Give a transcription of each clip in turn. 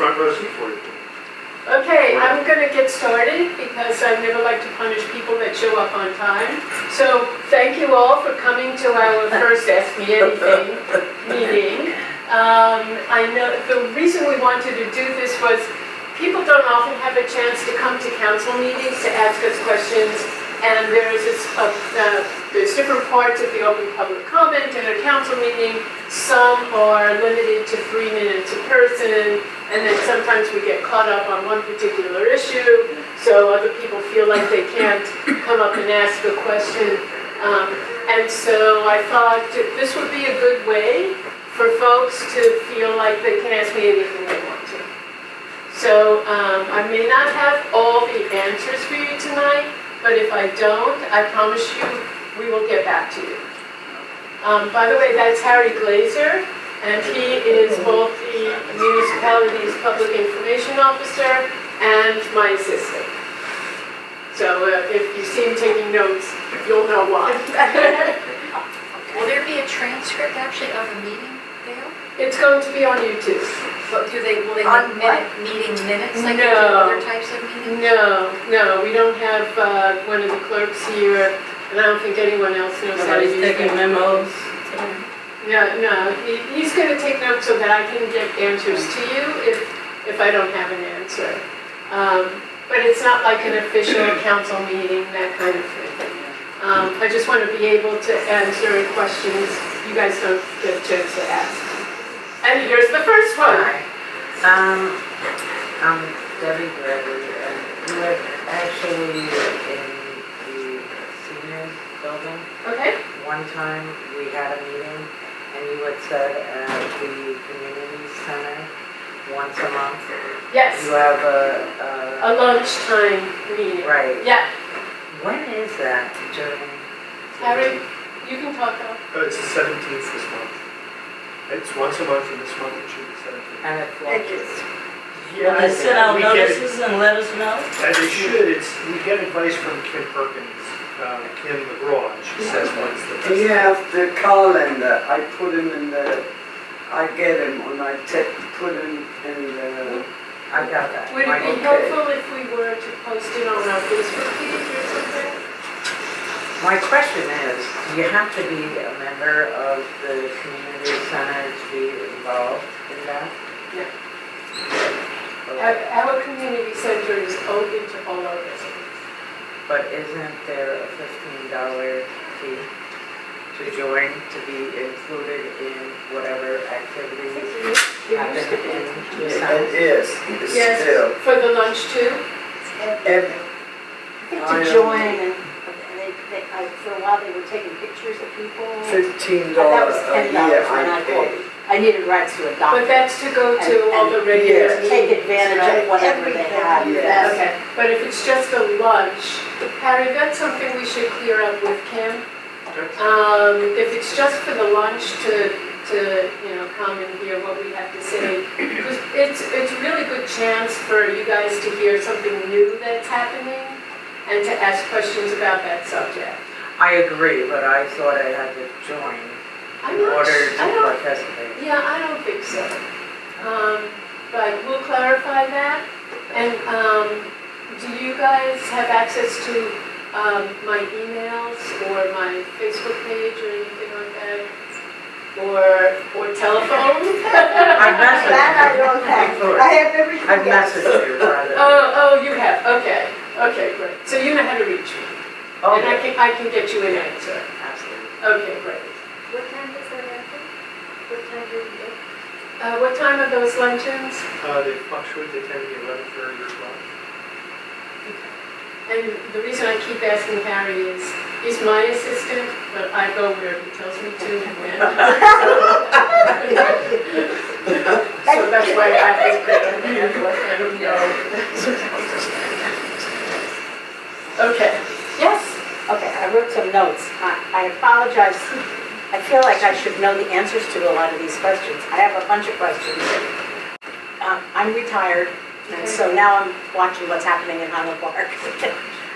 front row seat for you. Okay, I'm going to get started because I never like to punish people that show up on time. So thank you all for coming to our first Ask Me Anything meeting. I know the reason we wanted to do this was people don't often have a chance to come to council meetings to ask us questions, and there's different parts of the open public comment in a council meeting. Some are limited to 3 minutes a person, and then sometimes we get caught up on one particular issue, so other people feel like they can't come up and ask a question. And so I thought this would be a good way for folks to feel like they can ask me anything they want to. So I may not have all the answers for you tonight, but if I don't, I promise you we will get back to you. By the way, that's Harry Glazer, and he is both the municipality's public information officer and my assistant. So if you see him taking notes, you'll know why. Will there be a transcript actually of a meeting, Dale? It's going to be on YouTube. But will they make meeting minutes like they do other types of meetings? No, we don't have one of the clerks here, and I don't think anyone else knows how to use it. Taking memos. No, he's going to take notes so that I can get answers to you if I don't have an answer. But it's not like an official council meeting, that kind of thing. I just want to be able to answer questions you guys don't get a chance to ask. And here's the first one. Hi. I'm Debbie Gregory, and you live actually in the seniors building. Okay. One time we had a meeting, and you had said at the community center once a month. Yes. You have a lunchtime meeting. right. Yeah. When is that during? Harry, you can talk now. It's the 17th this month. It's once a month, and this month it should be 17th. And it fluctuates. Yeah, Will they send out we get notices and let us know? they should. We get advice from Kim Perkins, Kim McGraw. She says when's the best. Do you have the calendar? I put him in the, I get him when I put him in the, I got that. Would it be helpful if we were to post it on our Facebook page or something? My question is, do you have to be a member of the community center to be involved in that? No. Our community center is open to all our residents. But isn't there a $15 fee to join, to be included in whatever activities happen in the center? it is, it's Yes, still. for the lunch too? Every, I think to join, and for a while they were taking pictures of people. $15 That was a $10 year when I I called. pay. I needed rights to a But doctor. that's to go to all the regular yes. Take meetings, advantage right? of whatever they have. Yes. Okay, but if it's just a lunch, Harry, that's something we should clear up with Kim. If it's just for the lunch to come and hear what we have to say, because it's a really good chance for you guys to hear something new that's happening and to ask questions about that subject. I agree, but I thought I had to join in order to participate. Yeah, I don't think so. But we'll clarify that. And do you guys have access to my emails or my Facebook page or anything like that? Or telephone? I messaged That I don't have. I have everything. I've messaged you privately. Oh, you have. Okay, great. So you know how to reach me. Oh, And I can get you an answer. absolutely. Okay, great. What time does that happen? What time do you get? What time are those luncheons? They fluctuate. They tend to be 11:30 or 12. And the reason I keep asking Harry is, he's my assistant, but I go where he tells me to and when. So that's why I ask that and let him know. Okay. Yes? Okay, I wrote some notes. I apologize. I feel like I should know the answers to a lot of these questions. I have a bunch of questions. I'm retired, and so now I'm watching what's happening in Highland Park,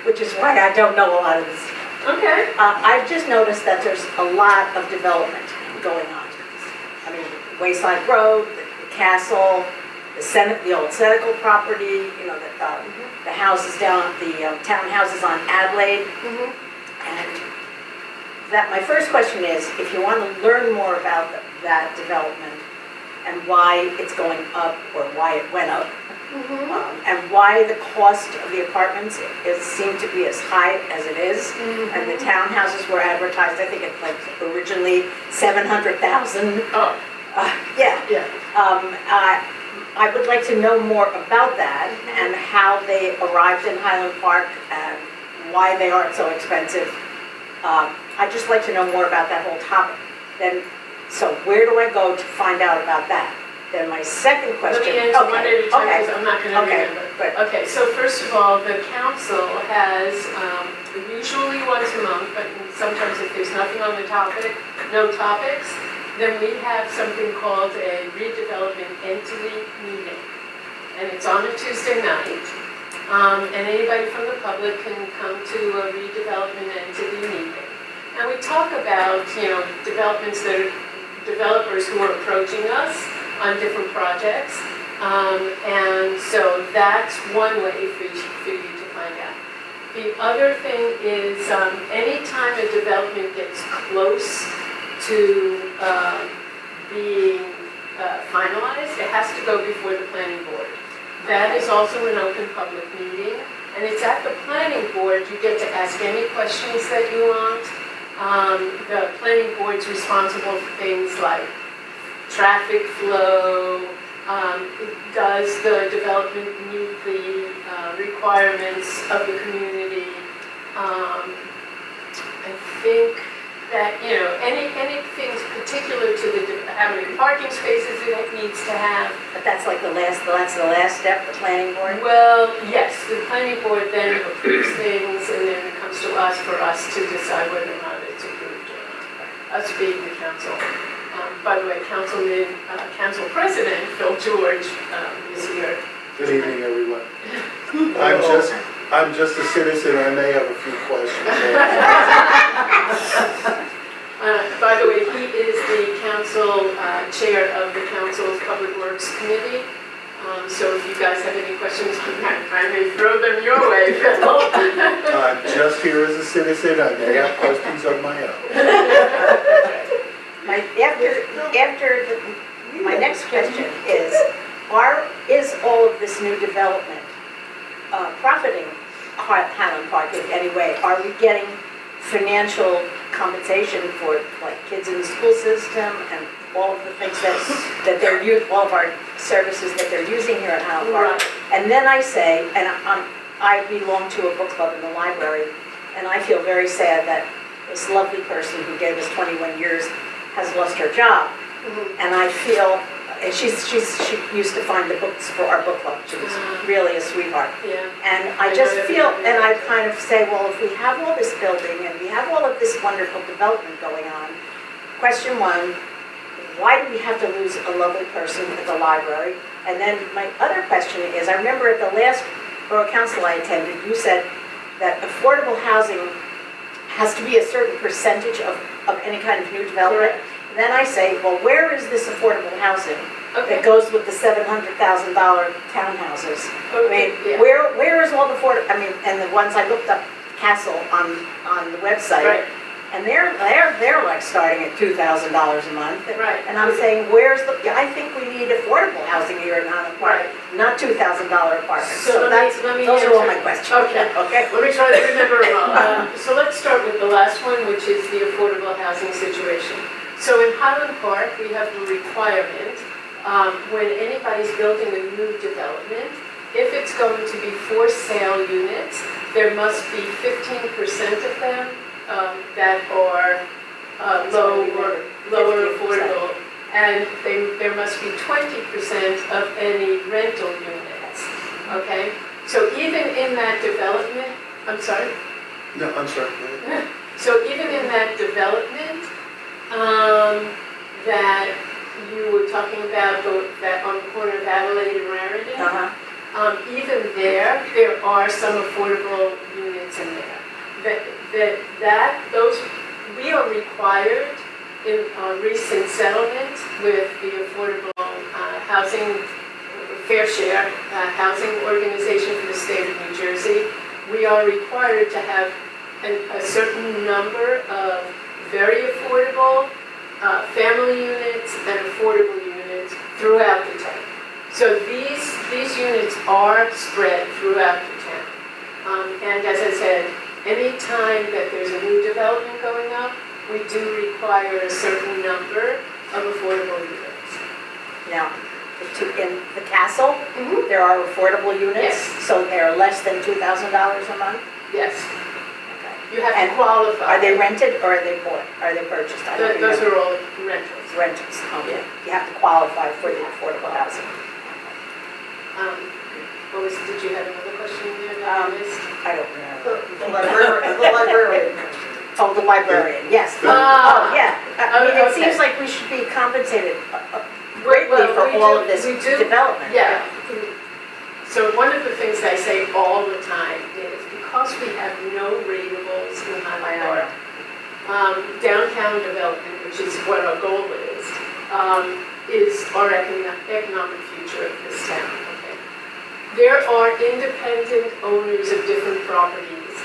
which is why I don't know a lot of this. Okay. I've just noticed that there's a lot of development going on. I mean, Wayside Road, the castle, the old Sunoco property, the houses down, the townhouses on Adelaide. And that, my first question is, if you want to learn more about that development and why it's going up or why it went up, and why the cost of the apartments seem to be as high as it is, and the townhouses were advertised, I think it's like originally 700,000. Oh. Yeah. Yeah. I would like to know more about that and how they arrived in Highland Park and why they aren't so expensive. I'd just like to know more about that whole topic. So where do I go to find out about that? Then my second question. Let me answer one at a time Okay. because I'm not going to remember. Good. Okay, so first of all, the council has usually once a month, but sometimes if there's nothing on the topic, no topics, then we have something called a redevelopment entity meeting. And it's on a Tuesday night. And anybody from the public can come to a redevelopment entity meeting. And we talk about, developments that are developers who are approaching us on different projects. And so that's one way for you to find out. The other thing is anytime a development gets close to being finalized, it has to go before the planning board. That is also an open public meeting. And it's at the planning board, you get to ask any questions that you want. The planning board's responsible for things like traffic flow, does the development meet the requirements of the community? I think that, anything particular to how many parking spaces it needs to have. But that's like the last step, the planning board? Well, yes, the planning board then approves things and then it comes to us for us to decide whether or not it's approved or not. Us being the council. By the way, Council President Phil George is here. Good evening, everyone. I'm just a citizen, I may have a few questions. By the way, he is the council chair of the council's Public Works Committee. So if you guys have any questions on that, I may throw them your way, Phil. I'm just here as a citizen, I may have questions of my own. My next question is all of this new development profiting Highland Park in any way? Are we getting financial compensation for like kids in the school system and all of the things that they're using, all of our services that they're using here at Highland Park? Right. And then I say, and I belong to a book club in the library, and I feel very sad that this lovely person who gave us 21 years has lost her job. And I feel, and she used to find the books for our book club. She was really a sweetheart. Yeah. And I just feel, and I kind of say, well, if we have all this building and we have all of this wonderful development going on, question one, why do we have to lose a lovely person at the library? And then my other question is, I remember at the last Borough Council I attended, you said that affordable housing has to be a certain percentage of any kind of new development. Correct. Then I say, well, where is this affordable housing that goes with the $700,000 townhouses? I mean, Yeah. where is all the and the ones I looked up, Castle on the website, Right. and they're like starting at $2,000 a month. Right. And I'm saying, I think we need affordable housing here in Highland Park, Right. not $2,000 apartments. So let me those are all my answer. questions. Okay. Okay. Let me try to remember them all. So let's start with the last one, which is the affordable housing situation. So in Highland Park, we have a requirement when anybody's building a new development, if it's going to be for sale units, there must be 15% of them that are lower affordable, and there must be 20% of any rental units. Okay? So even in that development, I'm sorry? No, I'm sorry. Go ahead. So even in that development that you were talking about, that on the corner of Adelaide and Raritan, even there are some affordable units in there. We are required in recent settlement with the Affordable Housing Fair Share housing organization for the state of New Jersey, we are required to have a certain number of very affordable family units and affordable units throughout the town. So these units are spread throughout the town. And as I said, any time that there's a new development going up, we do require a certain number of affordable units. Now, in the castle, Mhm. there are affordable units, Yes. so they're less than $2,000 a month? Yes, Okay. you have to And qualify. Are they rented or are they bought? Are they purchased? I don't Those remember. are all rentals. Rentals, okay. You have to qualify for the affordable housing. Did you have another question there that I missed? I don't remember. The librarian. Oh, the librarian, yes. Ah. Oh, yeah. I mean, it Okay. seems like we should be compensated greatly for we all do- of this we do- development. Yeah. So one of the things I say all the time is because we have no ratables in Highland Borough, downtown development, which is what our goal is our economic future of this town. Okay. There are independent owners of different properties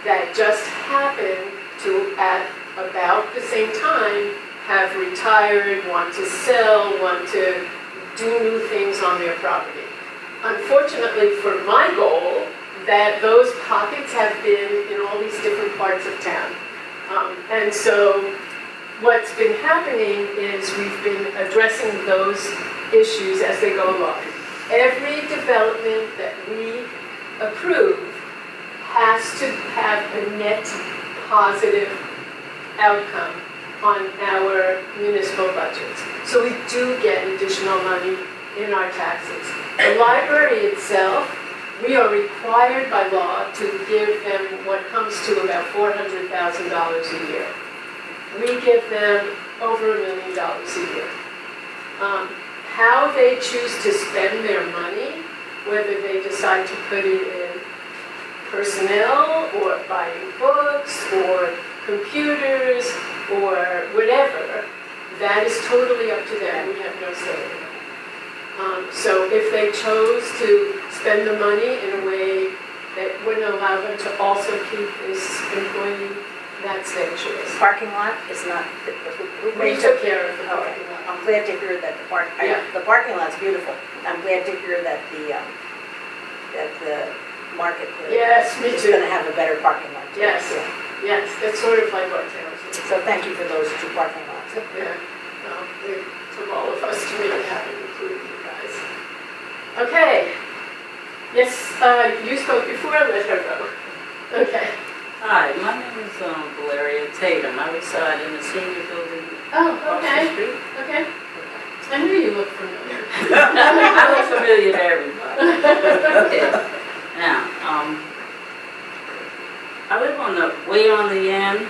that just happen to, at about the same time, have retired, want to sell, want to do new things on their property. Unfortunately for my goal, that those pockets have been in all these different parts of town. And so what's been happening is we've been addressing those issues as they go along. Every development that we approve has to have a net positive outcome on our municipal budgets. So we do get additional money in our taxes. The library itself, we are required by law to give them what comes to about $400,000 a year. We give them over $1 million a year. How they choose to spend their money, whether they decide to put it in personnel or buying books or computers or whatever, that is totally up to them. We have no say in it. So if they chose to spend the money in a way that wouldn't allow them to also keep this employee, that's their choice. Parking lot is not, We took care of the Okay, parking lot. I'm glad to hear that Yeah. the parking lot's beautiful. I'm glad to hear that the marketplace Yes, me is too. gonna have a better parking lot. too. Yes. Yeah. Yes, it's sort of like what towns do. So thank you for those two parking lots. Yeah, it took all of us to make it happen, including you guys. Okay. Yes, you spoke before, let her go. Okay. Hi, my name is Valeria Tatum. I reside in the senior building Oh, across the okay, street. okay. I knew you looked familiar. I look familiar to everybody. Okay. Now, I live on the, way on the end,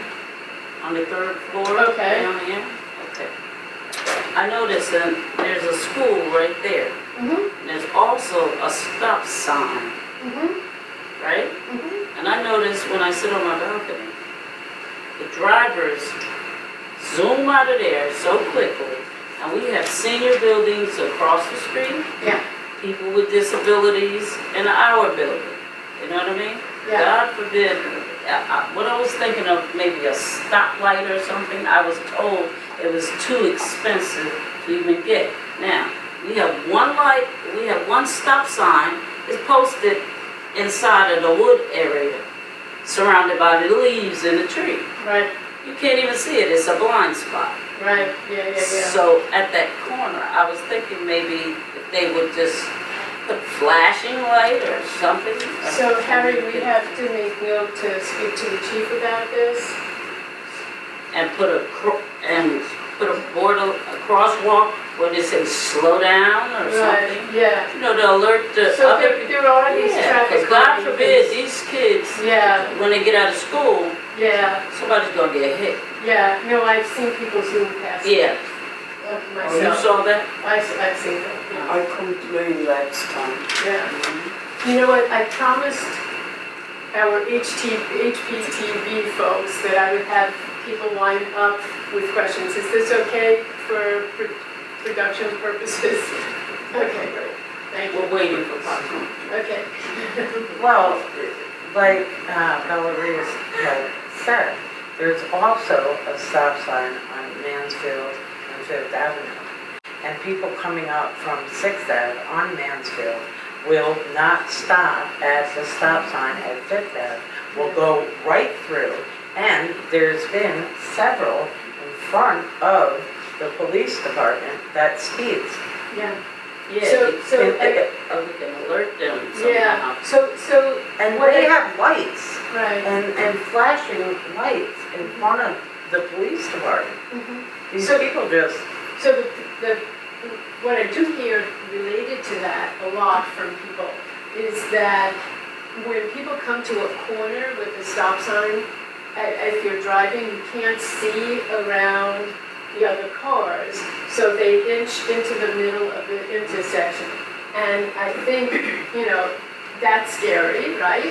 on the third floor. Okay. Way on the end. Okay. I noticed that there's a school right there. Mm-hmm, There's also a stop sign, mm-hmm, right? mm-hmm. And I notice when I sit on my balcony, the drivers zoom out of there so quickly, and we have senior buildings across the street, Yeah. people with disabilities in our building. You know what I mean? Yeah. God forbid, what I was thinking of, maybe a stoplight or something, I was told it was too expensive to even get. Now, we have one light, we have one stop sign, it's posted inside of the wood area, surrounded by the leaves and the tree. Right, You can't even see it, it's a blind spot. right, yeah. So at that corner, I was thinking maybe if they would just put flashing light or something. So Harry, we have to make note to speak to the chief about this. And put a board, a crosswalk where they say slow down or something. Right, yeah. You know, to alert the So other. there are these Yeah, traffic. because God calming forbid, things. these kids, Yeah, when they get out of school, yeah, somebody's gonna get hit. yeah. No, I've seen people zoom past. Yeah. uh, Oh, you Myself. saw that? I've seen them, yeah. I complained last time. Yeah. You know what, I promised our HPTV folks that I would have people line up with questions. Is this okay for production purposes? Okay, great. Thank you. We're waiting for popcorn. Okay. Well, like Valerie had said, there's also a stop sign on Mansfield and Fifth Avenue. And people coming up from Sixth Ave on Mansfield will not stop at the stop sign at Fifth Ave, will go right through. And there's been several in front of the police department that speeds. Yeah. Yeah, So, we can alert them yeah, somehow. so, And What they I- have lights right. and flashing lights in front of the police department. Mhm. These So- people just, So what I do hear related to that a lot from people is that when people come to a corner with a stop sign, if you're driving, you can't see around the other cars, so they inch into the middle of the intersection. And I think, that's scary, right?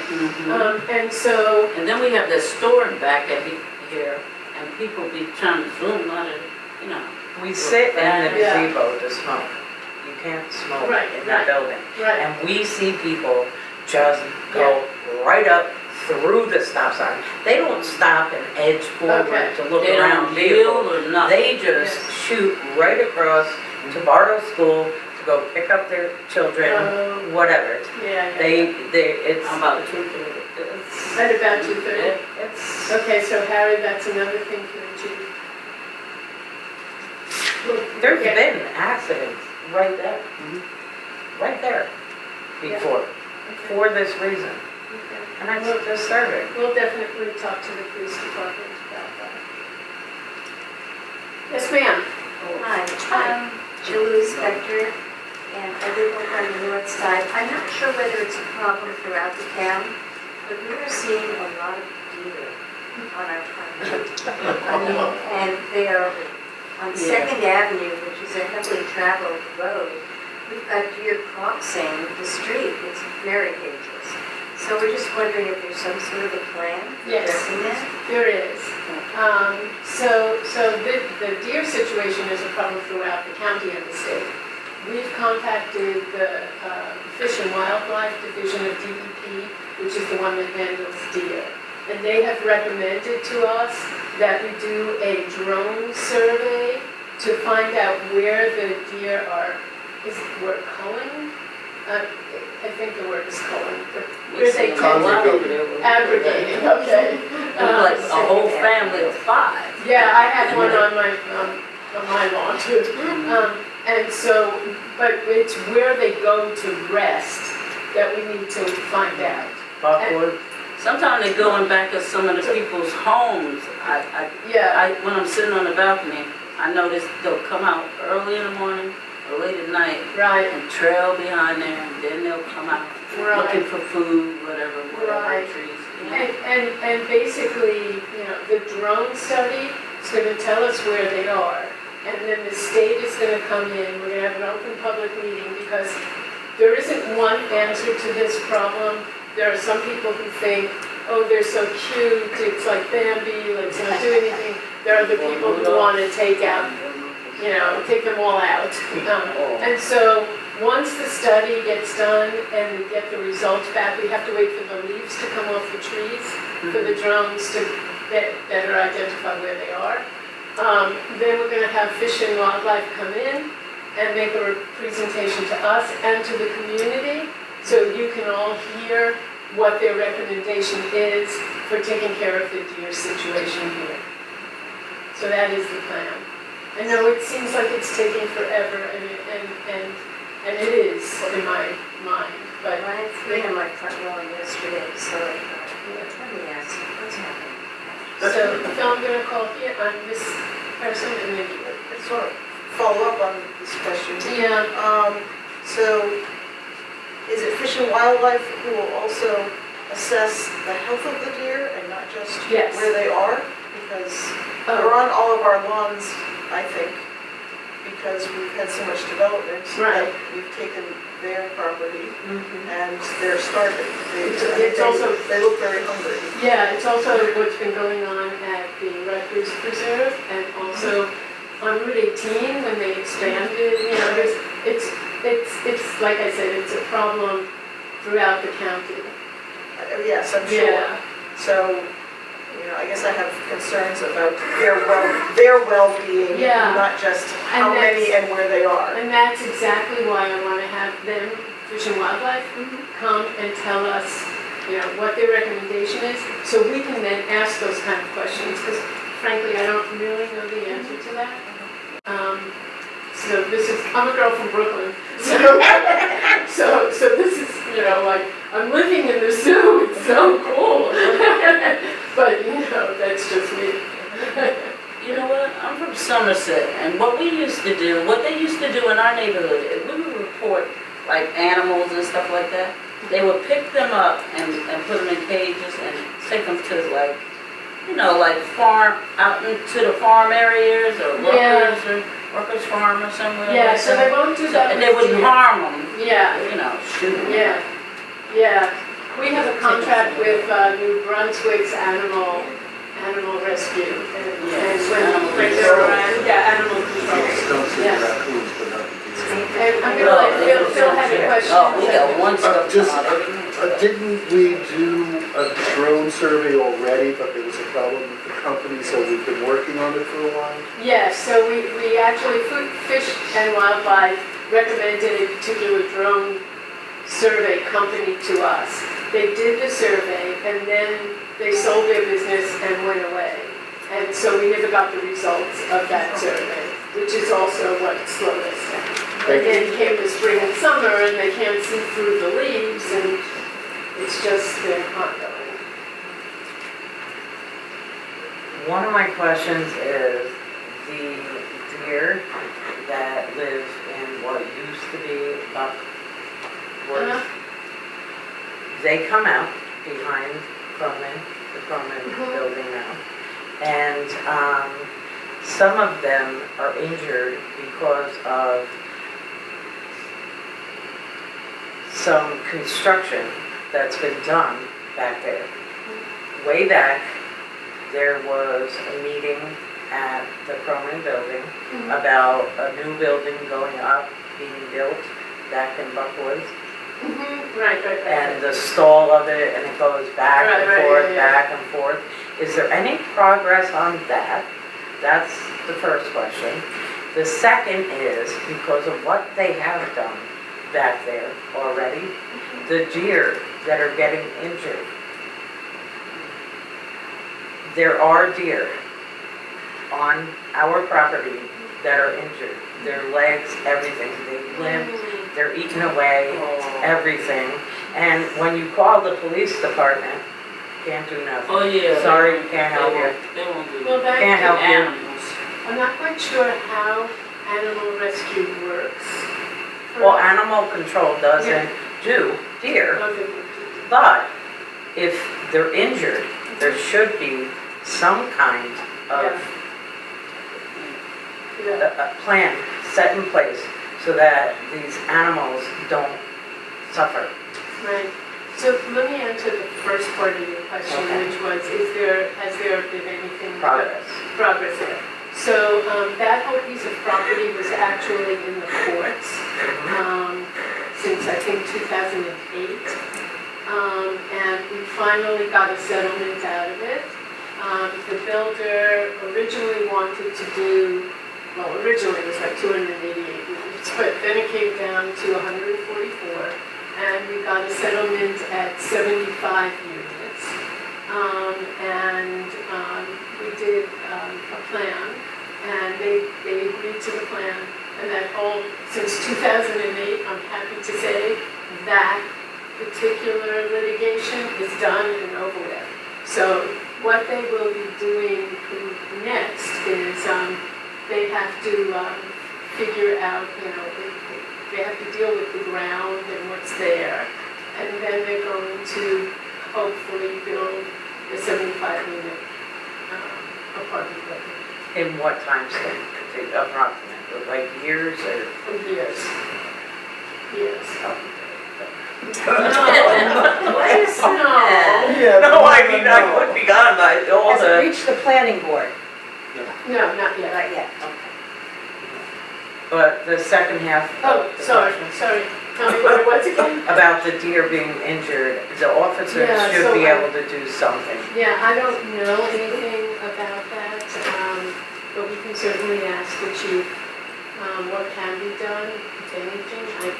And so, And then we have the store back at here, and people be trying to zoom out of, we sit in the Yeah. gazebo to smoke. You can't smoke Right, in that right. building. right, And we see people just go right up through the stop sign. They don't stop and edge forward Okay. to look They around don't yield vehicles. or nothing. They just shoot right across to Bartle School to go pick up their children, Oh. whatever. yeah. It's, I'm about to it's, At about 2:30. it's, Okay, so Harry, that's another thing for you. there's Yeah. been accidents right there, right there before, for this reason. Okay. And that's disturbing. We'll definitely talk to the police department about that. Yes, ma'am. Hi, Julie Spector, and I live over on the north side. I'm not sure whether it's a problem throughout the town, but we are seeing a lot of deer on our property. And they are on Second Avenue, which is a heavily traveled road. We've got deer crossing the street. It's very dangerous. So we're just wondering if there's some sort of a plan Yes. addressing that? There is. So the deer situation is a problem throughout the county and the state. We've contacted the Fish and Wildlife Division of DEP, which is the one that handles deer. And they have recommended to us that we do a drone survey to find out where the deer are. Is the word culling? I think the word is culling. Where they tend to aggregating, okay. like a whole family of 5. Yeah, I have one on my lawn too. And so, but it's where they go to rest that we need to find out. Buckwood, Sometimes they go in back of some of the people's homes. Yeah, When I'm sitting on the balcony, I notice they'll come out early in the morning or late at night right, and trail behind there, and then they'll come out looking right. for food, whatever Right. trees. And basically, the drone study is going to tell us where they are. And then the state is going to come in, we're going to have an open public meeting because there isn't one answer to this problem. There are some people who think, oh, they're so cute, it's like Bambi, let's not do anything. There are the people who want to take them all out. And so, once the study gets done and we get the results back, we have to wait for the leaves to come off the trees, for the drones to better identify where they are. Then we're going to have Fish and Wildlife come in and make a presentation to us and to the community, so you can all hear what their recommendation is for taking care of the deer situation here. So that is the plan. I know it seems like it's taking forever, and it is in my mind, but I had 3 on my front lawn yesterday, so I thought, let me ask you, what's happening? so I'm going to call here on this person and then you. I just want to follow up on this question. Yeah, So, is it Fish and Wildlife who will also assess the health of the deer and not just Yes. where they are? Because they're on all of our lawns, I think, because we've had so much development Right. that we've taken their property Mhm. and they're starving. It's also- They look very hungry. Yeah, it's also what's been going on at the Rutgers Preserve and also on Route 18 when they expanded, it's, like I said, it's a problem throughout the county. Yes, I'm sure. Yeah. So, I guess I have concerns about their well-being, Yeah. not just how And many and where they are. And that's exactly why I want to have them, Fish and Wildlife, come and tell us, what their recommendation is, so we can then ask those kind of questions, because frankly, I don't really know the answer to that. So I'm a girl from Brooklyn, so this is, like, I'm living in the zoo, it's so cool. But, that's just me. You know what, I'm from Somerset, and what they used to do in our neighborhood, is we would report like animals and stuff like that. They would pick them up and put them in cages and take them to like farm, out into the farm areas or workers farm or somewhere. Yeah, like so that. they won't do that. And they wouldn't harm them, Yeah, shoot them. yeah. We have a contract with New Brunswick's animal rescue. And when they're around, animal control. Don't see Yes. raccoons, but not the deer. And I'm gonna let Phil had a question. Oh, we got one stuff Just- come out every minute. Didn't we do a drone survey already, but there was a problem with the company, so we've been working on it for a while? Yes, so we actually, Fish and Wildlife recommended to do a drone survey company to us. They did the survey and then they sold their business and went away. And so we never got the results of that survey, which is also what slowed us down. And then came the spring and summer and they can't see through the leaves and it's just been ongoing. One of my questions is the deer that live in what used to be Buck Woods. They come out behind the Cronin building now. And some of them are injured because of some construction that's been done back there. Way back, there was a meeting at the Cronin building about a new building going up, being built back in Buckwoods. Right. And the stall of it, and it goes back and forth, back and forth. Is there any progress on that? That's the first question. The second is, because of what they have done back there already, the deer that are getting injured. There are deer on our property that are injured. Their legs, everything. They limp, they're eaten away, everything. And when you call the police department, can't do nothing. Oh, yeah. Sorry, can't help you. They won't do Well, that. that Can't help you. Animals. I'm not quite sure how animal rescue works. Well, animal control doesn't do deer, Okay. but if they're injured, there should be some kind of a plan set in place so that these animals don't suffer. Right. So let me answer the first part of your question, Okay. which was, has there been anything? Progress. There. So that whole piece of property was actually in the courts since I think 2008. And we finally got a settlement out of it. The builder originally wanted to do, originally it was like 288 units, but then it came down to 144. And we got a settlement at 75 units. We did a plan, and they agreed to the plan. And that whole, since 2008, I'm happy to say, that particular litigation is done and over with. So what they will be doing next is they have to figure out, they have to deal with the ground and what's there. And then they're going to hopefully build a 75-unit apartment building. In what time span? Approximate, like years or? Years. No, I mean, I would be gone by all Has it the. reached the planning board? No, not yet. Not yet, okay. but the second half Oh, of the sorry, question, sorry. Tell me what it was again. about the deer being injured, the officers Yeah, should so be I- able to do something. Yeah, I don't know anything about that, but we can certainly ask the chief what can be done, if anything. I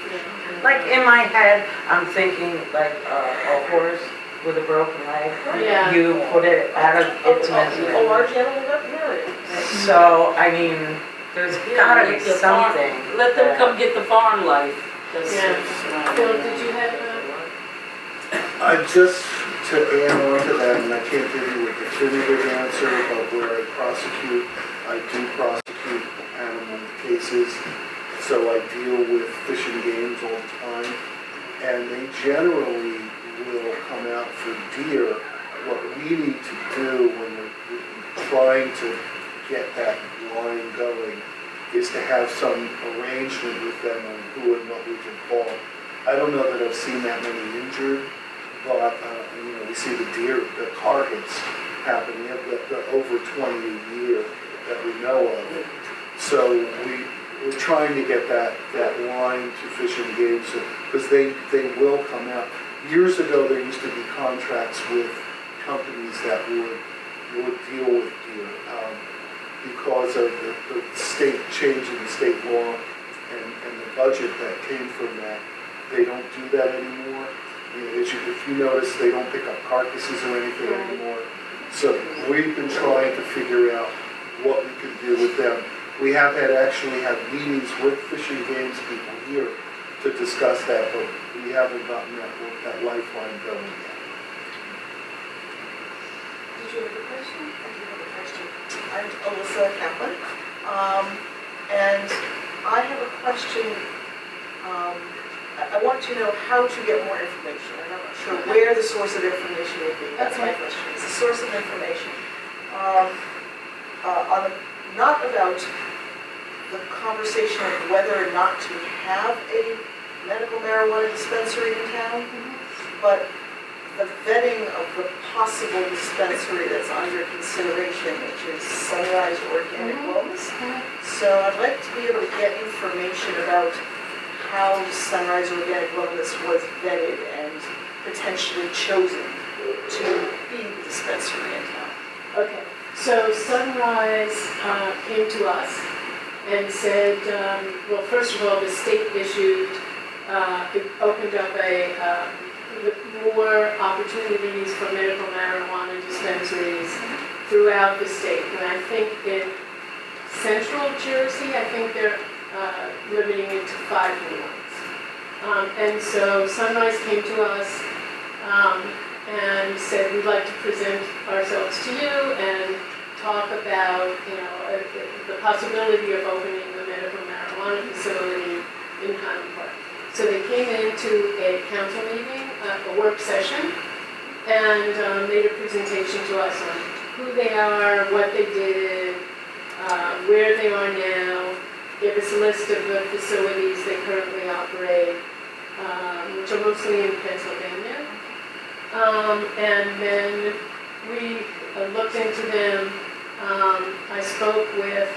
don't Like know. in my head, I'm thinking like a horse with a broken leg. Yeah. You put it out of its A misery. large animal veterinarian. So, I mean, there's gotta be Let the farm- something. Let them that- come get the farm life. That's- Yeah. Phil, did you have, Just to add on to that, and I can't give you a definitive answer, but where I prosecute, I do prosecute animal cases. So I deal with fish and games all the time, and they generally will come out for deer. What we need to do when we're trying to get that line going is to have some arrangement with them on who and what we can call. I don't know that I've seen that many injured, but, we see the deer, the car hits happen. We have the over 20 a year that we know of. So we're trying to get that line to Fish and Game, because they will come out. Years ago, there used to be contracts with companies that would deal with deer. Because of the state change in the state law and the budget that came from that, they don't do that anymore. If you notice, they don't pick up carcasses or anything anymore. So we've been trying to figure out what we could do with them. We have actually had meetings with Fish and Games people here to discuss that, but we haven't gotten that lifeline going yet. Did you have a question? I do have a question. I'm Alyssa Kaplan, and I have a question. I want to know how to get more information. I'm not sure where the source of information would be. That's my question. It's a source of information. Not about the conversation of whether or not to have a medical marijuana dispensary in town, but the vetting of the possible dispensary that's under consideration, which is Sunrise Organic Wellness. So I'd like to be able to get information about how Sunrise Organic Wellness was vetted and potentially chosen to be the dispensary in town. okay, so Sunrise came to us and said, well, first of all, the state issued, it opened up more opportunities for medical marijuana dispensaries throughout the state. And I think in central Jersey, I think they're limiting it to 5 new ones. And so Sunrise came to us and said, we'd like to present ourselves to you and talk about, the possibility of opening a medical marijuana facility in Highland Park. So they came into a council meeting, a work session, and made a presentation to us on who they are, what they did, where they are now, gave us a list of the facilities they currently operate, which are mostly in Pennsylvania. And then we looked into them. I spoke with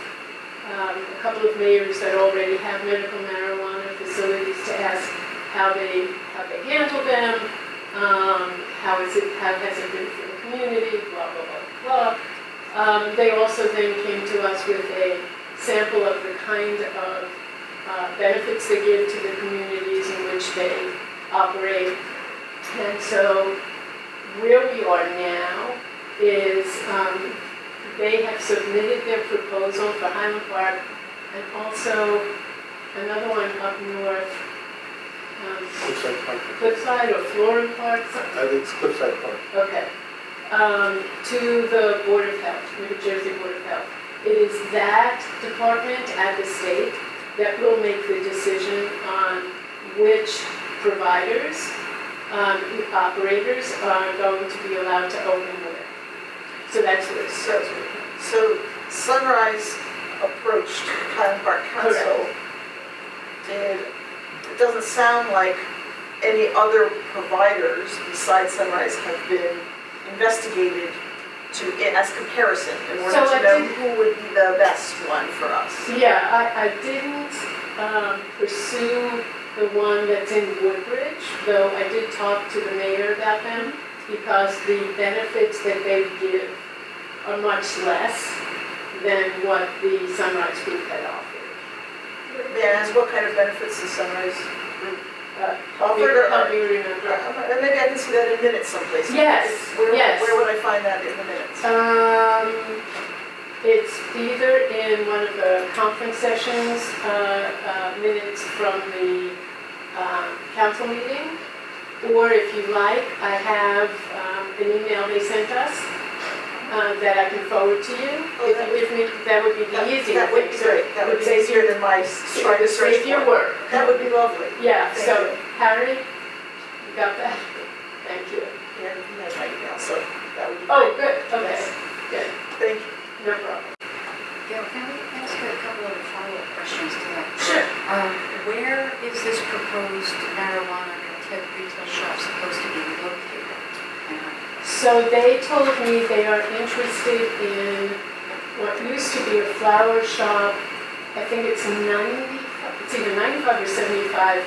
a couple of mayors that already have medical marijuana facilities to ask how they handle them, how has it been for the community, blah, blah, blah, blah. They also then came to us with a sample of the kind of benefits they give to the communities in which they operate. And so where we are now is they have submitted their proposal for Highland Park and also another one up north, Cliffside Park. Cliffside or Florin Park, I think it's Cliffside Park. okay, to the Board of Health, New Jersey Board of Health. It is that department at the state that will make the decision on which providers, operators are going to be allowed to open with. So that's what it's. So Sunrise approached Highland Park Council. It doesn't sound like any other providers besides Sunrise have been investigated as comparison, in order So to I know did- who would be the best one for us? Yeah, I didn't pursue the one that's in Woodbridge, though I did talk to the mayor about them, because the benefits that they give are much less than what the Sunrise Group had offered. May I ask what kind of benefits the Sunrise Group Help me offered? Or- help me remember. Maybe I can see that in minutes someplace. Yes, yes. Where would I find that in the minutes? It's either in one of the conference sessions, minutes from the council meeting, or if you like, I have an email they sent us that I can forward to you. Oh, If that you give me, that would be the easier That would thing. be So great. That it would be save easier you- than my It trying to would search save your for it. work. That would be lovely. Yeah, Thank so you. Harry, you got that? Thank you. Yeah, he has my email, so that would be Oh, great. good, okay, Yes. good, Thank you. no problem. Gail, can we ask a couple of follow-up questions to that? Sure. Where is this proposed marijuana retail shop supposed to be located? So they told me they are interested in what used to be a flower shop. I think it's either 95 or 75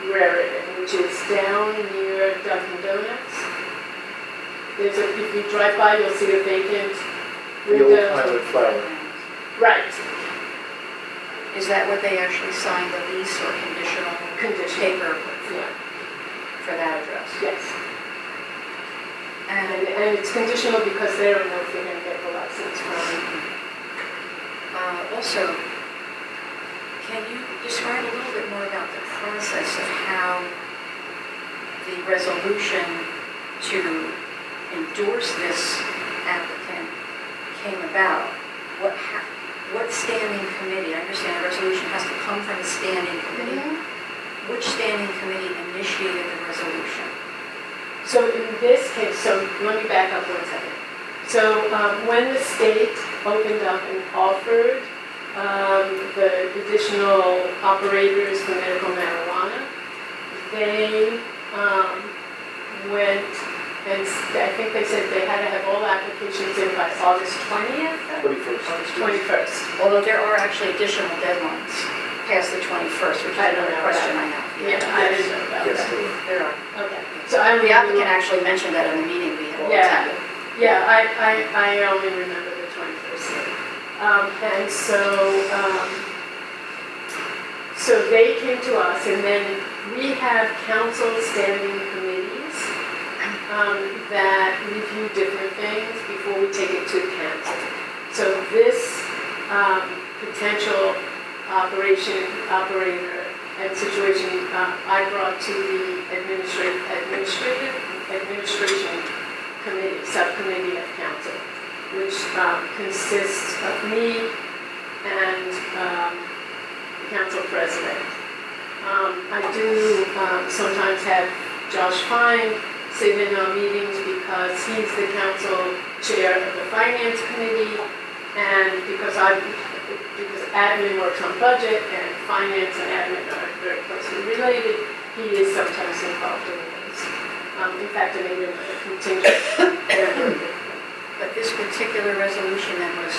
Raritan, which is down near Dunkin' Donuts. If you drive by, you'll see a vacant The old window. Pilot Flower. Right, Is that what they actually signed the lease or conditional paper yeah, for that address? yes. And And it's conditional because they don't know if they're gonna get the license from. also, can you describe a little bit more about the process of how the resolution to endorse this applicant came about? What standing committee? I understand a resolution has to come from a standing committee. Which standing committee initiated the resolution? So in this case, so let me back up 1 second. So when the state opened up and offered the additional operators for medical marijuana, they went and I think they said they had to have all applications in by August 20th? 21st. 21st. Although there are actually additional deadlines past the 21st, which is I don't another know question that. I have. Yeah, I didn't know about Yes, that. they were. There are. Okay. So I The applicant remember. actually mentioned that in the meeting we had all Yeah. attended. Yeah, I only remember the 21st. And so they came to us, and then we have council standing committees that review different things before we take it to council. So this potential operator and situation I brought to the administration committee, subcommittee of council, which consists of me and the council president. I do sometimes have Josh Fine sit in on meetings because he's the council chair of the finance committee, and because admin works on budget and finance and admin are very closely related, he is sometimes involved in those. In fact, I made him a contingent member. But this particular resolution then was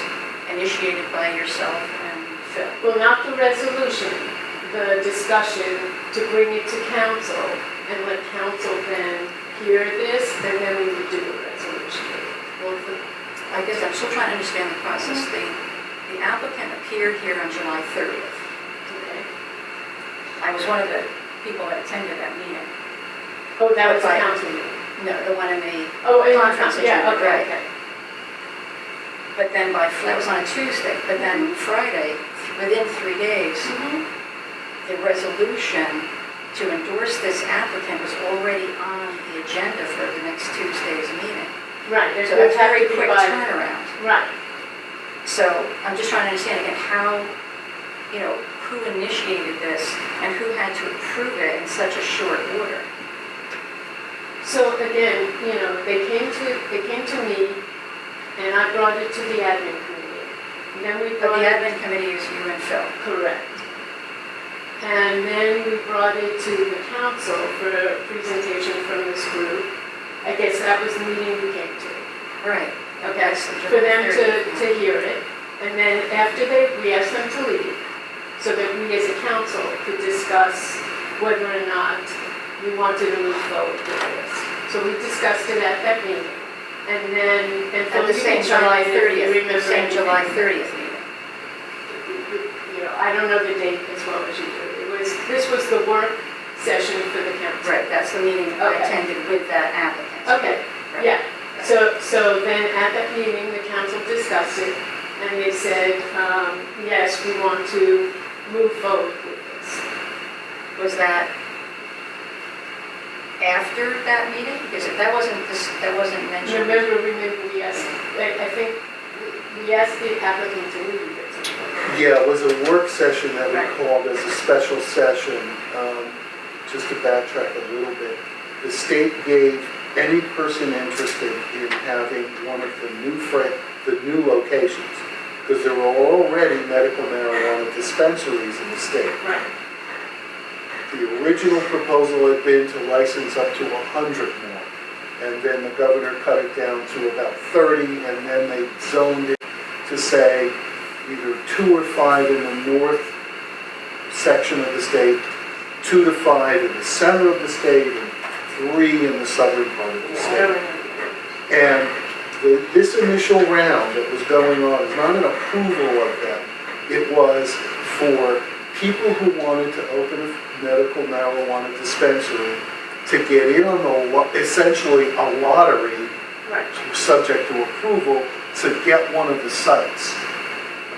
initiated by yourself and Phil. Well, not the resolution, the discussion to bring it to council and let council then hear this, and then we would do a resolution. Well, I guess I'm still trying to understand the process. The applicant appeared here on July 30th. Okay. I was one of the people that attended that meeting. Oh, that was a Right. council meeting. No, the one in the Oh, in the conference. that you yeah, were okay, at. okay. But then that was on a Tuesday, but then Friday, within 3 days, the resolution to endorse this applicant was already on the agenda for the next Tuesday's meeting. Right, So there's a have very to be quick by- turnaround. Right. So I'm just trying to understand again how, who initiated this and who had to approve it in such a short order. So again, they came to me, and I brought it to the admin committee. And then we But brought the it. admin committee is you and Phil. Correct. And then we brought it to the council for a presentation from this group. I guess that was the meeting we came to. Right. okay, for them to hear it. And then after we asked them to leave, so that we as a council could discuss whether or not we wanted to move forward with this. So we discussed it at that meeting. And then, and At the same July 30th, the same July 30th meeting. You know, I don't know the date as well as you do. This was the work session for the council. Right, that's the meeting I Okay. attended with that applicant. Okay, Right. yeah. So then at that meeting, the council discussed it, and they said, yes, we want to move forward with this. Was that after that meeting? Because if that wasn't mentioned. Remember, we asked, I think, we asked the applicant to leave at some point. Yeah, it was a work session that we Right. called as a special session. Just to backtrack a little bit, the state gave any person interested in having one of the new locations, because there were already medical marijuana dispensaries in the state. Right. The original proposal had been to license up to 100 more, and then the governor cut it down to about 30, and then they zoned it to say either 2 or 5 in the north section of the state, 2 to 5 in the center of the state, and 3 in the southern part of the state. And this initial round that was going on is not an approval of them. It was for people who wanted to open a medical marijuana dispensary to get in on essentially a lottery, Right. subject to approval, to get one of the sites.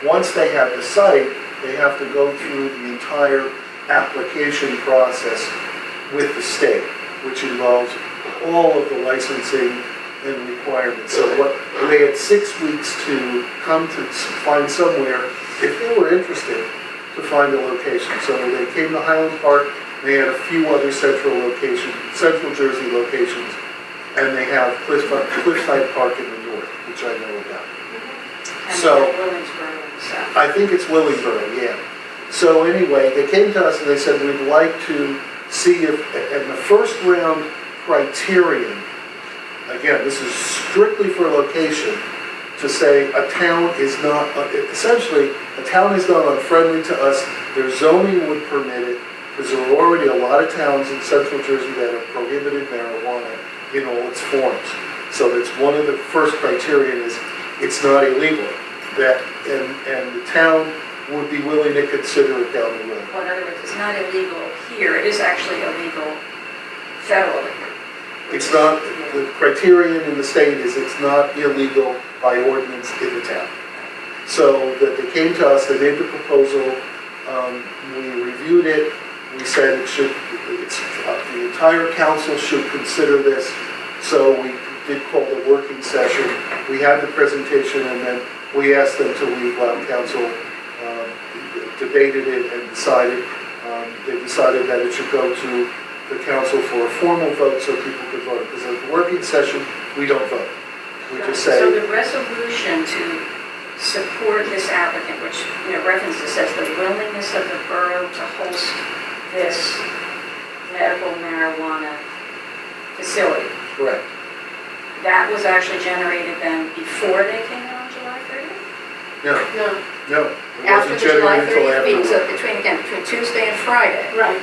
Once they have the site, they have to go through the entire application process with the state, which involves all of the licensing and requirements. So they had 6 weeks to come to find somewhere, if they were interested, to find a location. So they came to Highland Park, they had a few other Central Jersey locations, and they have Cliffside Park in the north, which I know about. And So- they have Williamsboro in the south. I think it's Willingboro, yeah. So anyway, they came to us and they said, we'd like to see if, and the first round criterion, again, this is strictly for location, to say a town is not, essentially, a town is not unfriendly to us, their zoning would permit it, because there are already a lot of towns in Central Jersey that have prohibited marijuana in all its forms. So that's one of the first criteria is it's not illegal, that, and the town would be willing to consider it down the road. Well, in other words, it's not illegal here, it is actually illegal federally. It's not, the criterion in the state is it's not illegal by ordinance in the town. So that they came to us, they made the proposal, we reviewed it, we said the entire council should consider this. So we did call the working session, we had the presentation, and then we asked them to leave while council debated it and decided, they decided that it should go to the council for a formal vote so people could vote. Because at the working session, we don't vote. We just say. So the resolution to support this applicant, which, references says the willingness of the borough to host this medical marijuana facility. Correct. That was actually generated then before they came in on July 30th? No, No, no. It After wasn't the July generated until 30th meeting, so afterward. between Tuesday and Friday. right.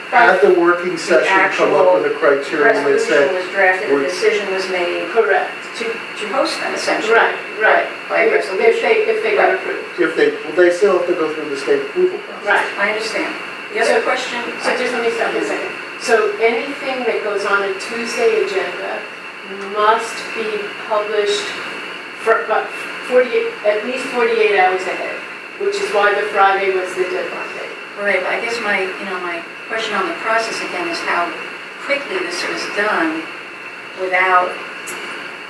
Had the working session come up with a criterion that Resolution said, was drafted, a we're- decision was made Correct. to host them essentially. Right. By If resolution. they got approved. they still have to go through the state approval process. Right. I understand. The other question, So just let me stop for a second. So anything that goes on a Tuesday agenda must be published for about 48, at least 48 hours ahead, which is why the Friday was the deadline date. right, but I guess my question on the process again is how quickly this was done without,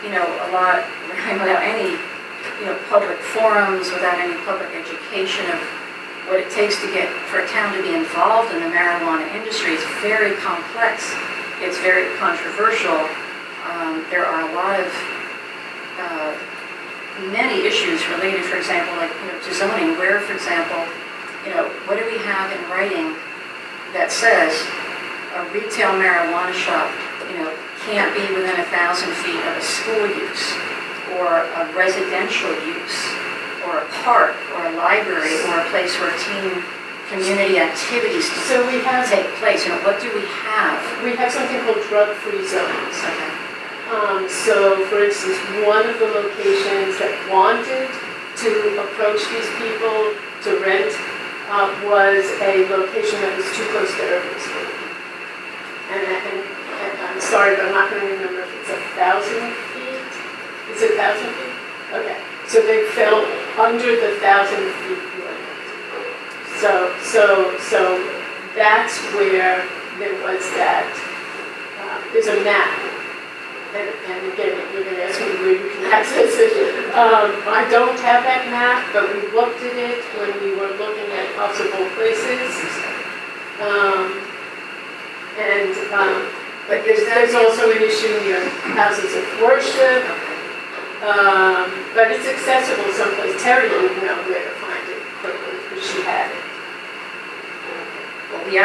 without any, public forums, without any public education of what it takes to get, for a town to be involved in the marijuana industry. It's very complex. It's very controversial. There are a lot of, many issues related, for example, to zoning, where, for example, what do we have in writing that says a retail marijuana shop, can't be within 1,000 feet of a school use? or a residential use, or a park, or a library, or a place where teen community activities So we have, take place? You know, what do we have? something called drug-free zones. Okay. So, for instance, one of the locations that wanted to approach these people to rent was a location that was too close to urban school. And I'm sorry, but I'm not going to remember if it's 1,000 feet. Is it 1,000 feet? Okay. So they fell under the 1,000 feet limit. So that's where there was that. There's a map. And again, you're going to ask me where you can access it. I don't have that map, but we looked at it when we were looking at possible places. But there's also an issue near houses of worship. But it's accessible someplace. Terry would know where to find it quickly because she had it. Well, we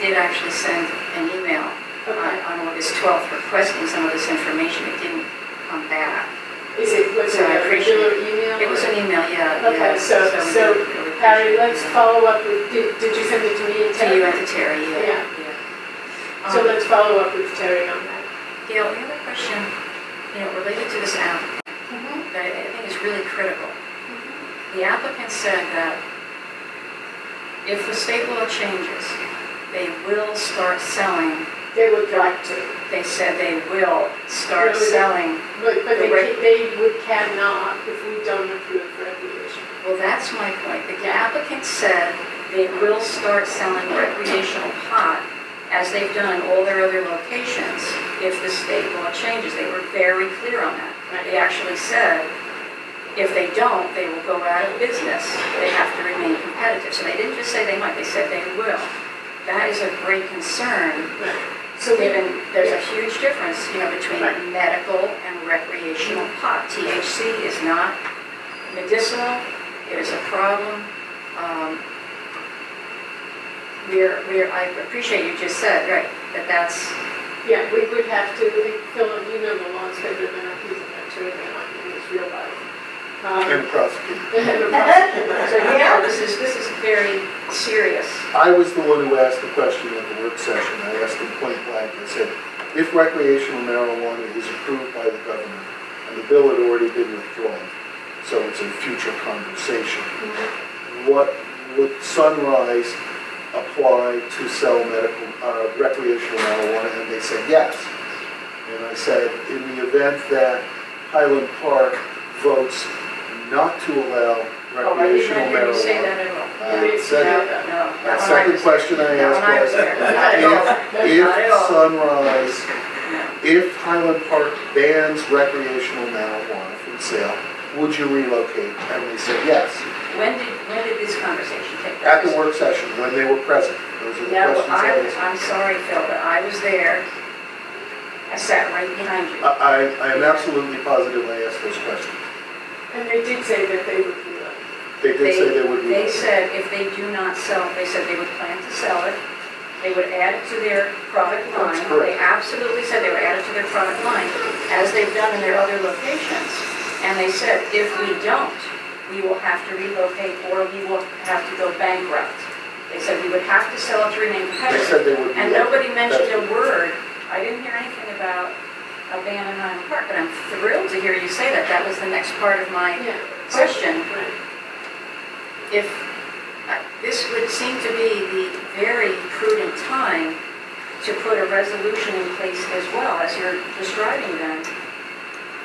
did actually send an email on August 12th requesting some of this information. It didn't come back. Was it So I a appreciate regular email? It was an email, yeah. Okay, yeah. so we really Harry, appreciate let's follow up with, did you send it to me and it. To Terry? you and to Terry, yeah. Yeah. So let's follow up with Terry on that. Gail, the other question, related to this applicant, that I think is really critical. The applicant said that if the state law changes, they will start selling. They would like to. They said they will start No, selling. But they cannot if we don't approve recreation. Well, that's my point. The applicant said they will start selling recreational pot, as they've done in all their other locations, if the state law changes. They were very clear on that. They actually said, if they don't, they will go out of business. They have to remain competitive. So they didn't just say they might, they said they will. That is a great concern. So Given there's a huge difference, between medical and recreational pot. THC is not medicinal. It is a problem. I appreciate you just said, right, that's. yeah, we would have to, Phil, you know the laws better than a piece of attorney in this real life. And prosecute. So this is very serious. I was the one who asked the question at the work session. I asked them point blank. I said, if recreational marijuana is approved by the governor, and the bill had already been withdrawn, so it's a future conversation, what would Sunrise apply to sell recreational marijuana? And they said yes. And I said, in the event that Highland Park votes not to allow recreational marijuana. I didn't say that at all. The second question I asked was, if Sunrise, if Highland Park bans recreational marijuana from sale, would you relocate? And they said yes. When did this conversation take place? At the work session, when they were present. Those are the Now, questions I asked. I'm sorry, Phil, but I was there. I sat right behind you. I am absolutely positive I asked those questions. And they did say that they would relocate. They did say they would They relocate. said if they do not sell, they said they would plan to sell it. They would add it to their product line. That's correct. They absolutely said they would add it to their product line, as they've done in their other locations. And they said, if we don't, we will have to relocate or we will have to go bankrupt. They said we would have to sell it to remain They competitive. said they would And relocate. nobody mentioned That's a word. I didn't hear anything about a ban in Highland Park, but I'm thrilled to hear you say that. That was the next part of my Yeah. question. Right. If this would seem to be the very prudent time to put a resolution in place as well, as you're describing them.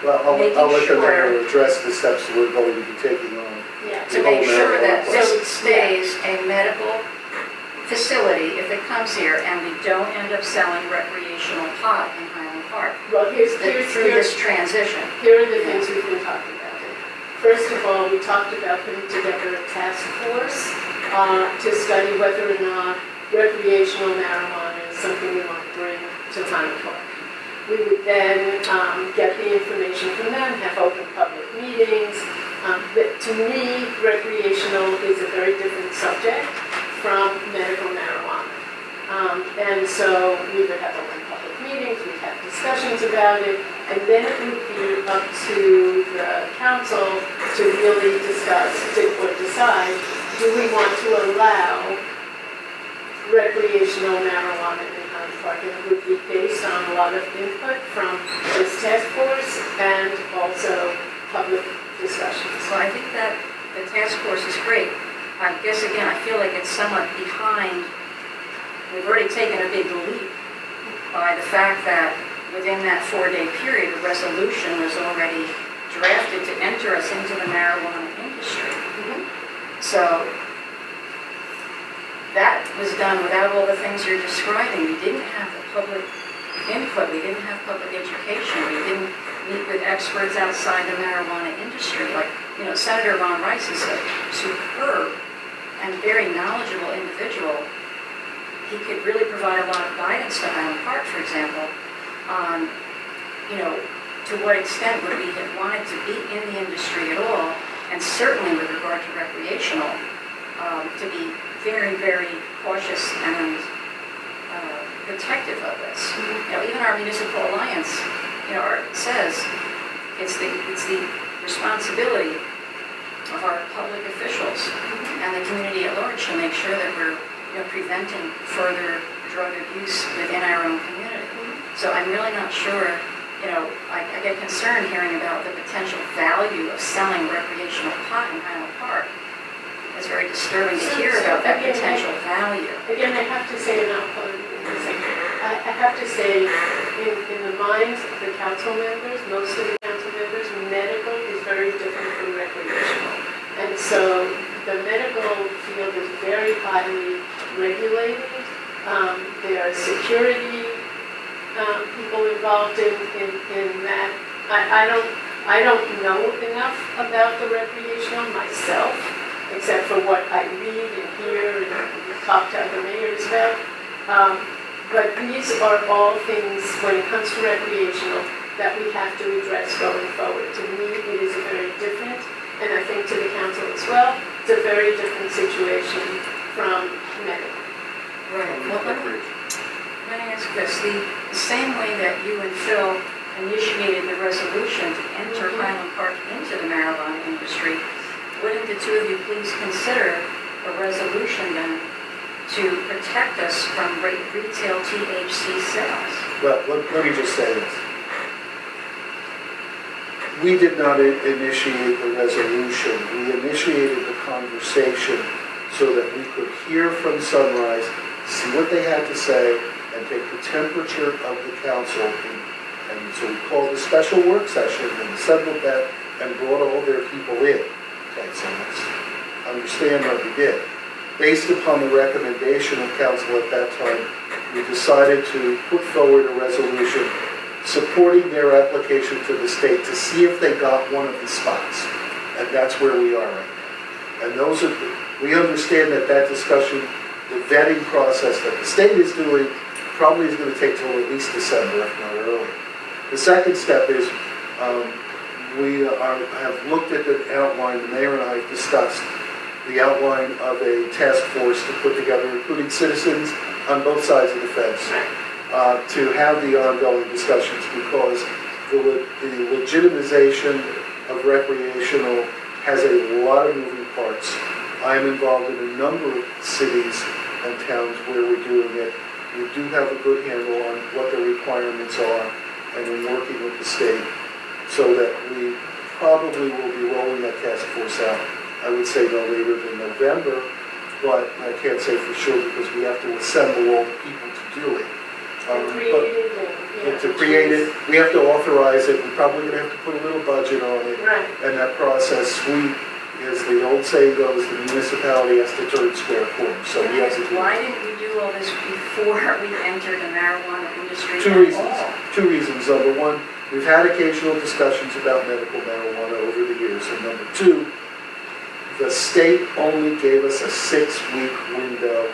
Well, I'll making let the mayor sure- address the steps we're going to be taking on. Yeah. To make sure that So, this stays a medical facility if it comes here and we don't end up selling recreational pot in Highland Park Well, through this transition. here are the things we've been talking about. First of all, we talked about putting together a task force to study whether or not recreational marijuana is something we want to bring to Highland Park. We would then get the information from them, have open public meetings. But to me, recreational is a very different subject from medical marijuana. And so we would have open public meetings. meetings, we'd have discussions about it, and then it would be up to the council to really discuss or decide, do we want to allow recreational marijuana in Highland Park? And it would be based on a lot of input from this task force and also public discussions. So I think that the task force is great. I guess, again, I feel like it's somewhat behind. We've already taken a big leap by the fact that within that 4-day period, a resolution was already drafted to enter us into the marijuana industry. So that was done without all the things you're describing. We didn't have the public input. We didn't have public education. We didn't meet with experts outside the marijuana industry. Like, Senator Ron Rice is a superb and very knowledgeable individual. He could really provide a lot of guidance to Highland Park, for example, on, to what extent would we have wanted to be in the industry at all, and certainly with regard to recreational, to be very, very cautious and protective of this. Even our municipal alliance, says it's the responsibility of our public officials and the community at large to make sure that we're preventing further drug abuse within our own community. So I'm really not sure, I get concerned hearing about the potential value of selling recreational pot in Highland Park. It's very disturbing to hear about that potential value. Again, I have to say, and I'll call it in a second, I have to say, in the minds of the council members, most of the council members, medical is very different from recreational. And so the medical field is very highly regulated. There are security people involved in that. I don't know enough about the recreational myself, except for what I read and hear and talk to other mayors about. But these are all things, when it comes to recreational, that we have to address going forward. To me, it is a very different, and I think to the council as well, it's a very different situation from medical. Right. Well, let me ask this. The same way that you and Phil initiated the resolution to enter Highland Park into the marijuana industry, wouldn't the two of you please consider a resolution then to protect us from retail THC sales? Well, let me just say this. We did not initiate the resolution. We initiated the conversation so that we could hear from Sunrise, see what they had to say, and take the temperature of the council. And so we called a special work session and assembled that and brought all their people in. Okay, so let's understand what we did. Based upon the recommendation of council at that time, we decided to put forward a resolution supporting their application to the state to see if they got one of the spots. And that's where we are right now. And those are, we understand that discussion, the vetting process that the state is doing, probably is going to take till at least December, if not earlier. The second step is we have looked at the outline, the mayor and I have discussed the outline of a task force to put together, including citizens on both sides of the fence, to have the ongoing discussions, because the legitimization of recreational has a lot of moving parts. I'm involved in a number of cities and towns where we're doing it. We do have a good handle on what the requirements are, and we're working with the state so that we probably will be rolling that task force out, I would say no later than November, but I can't say for sure because we have to assemble all the people to do it. But to create it, we have to authorize it. We're probably going to have to put a little budget on it. Right. And that process, as the old saying goes, the municipality has to turn square corners. So we have to do why didn't we do all this before we entered the marijuana industry? Two reasons. Number one, we've had occasional discussions about medical marijuana over the years. And number two, the state only gave us a 6-week window,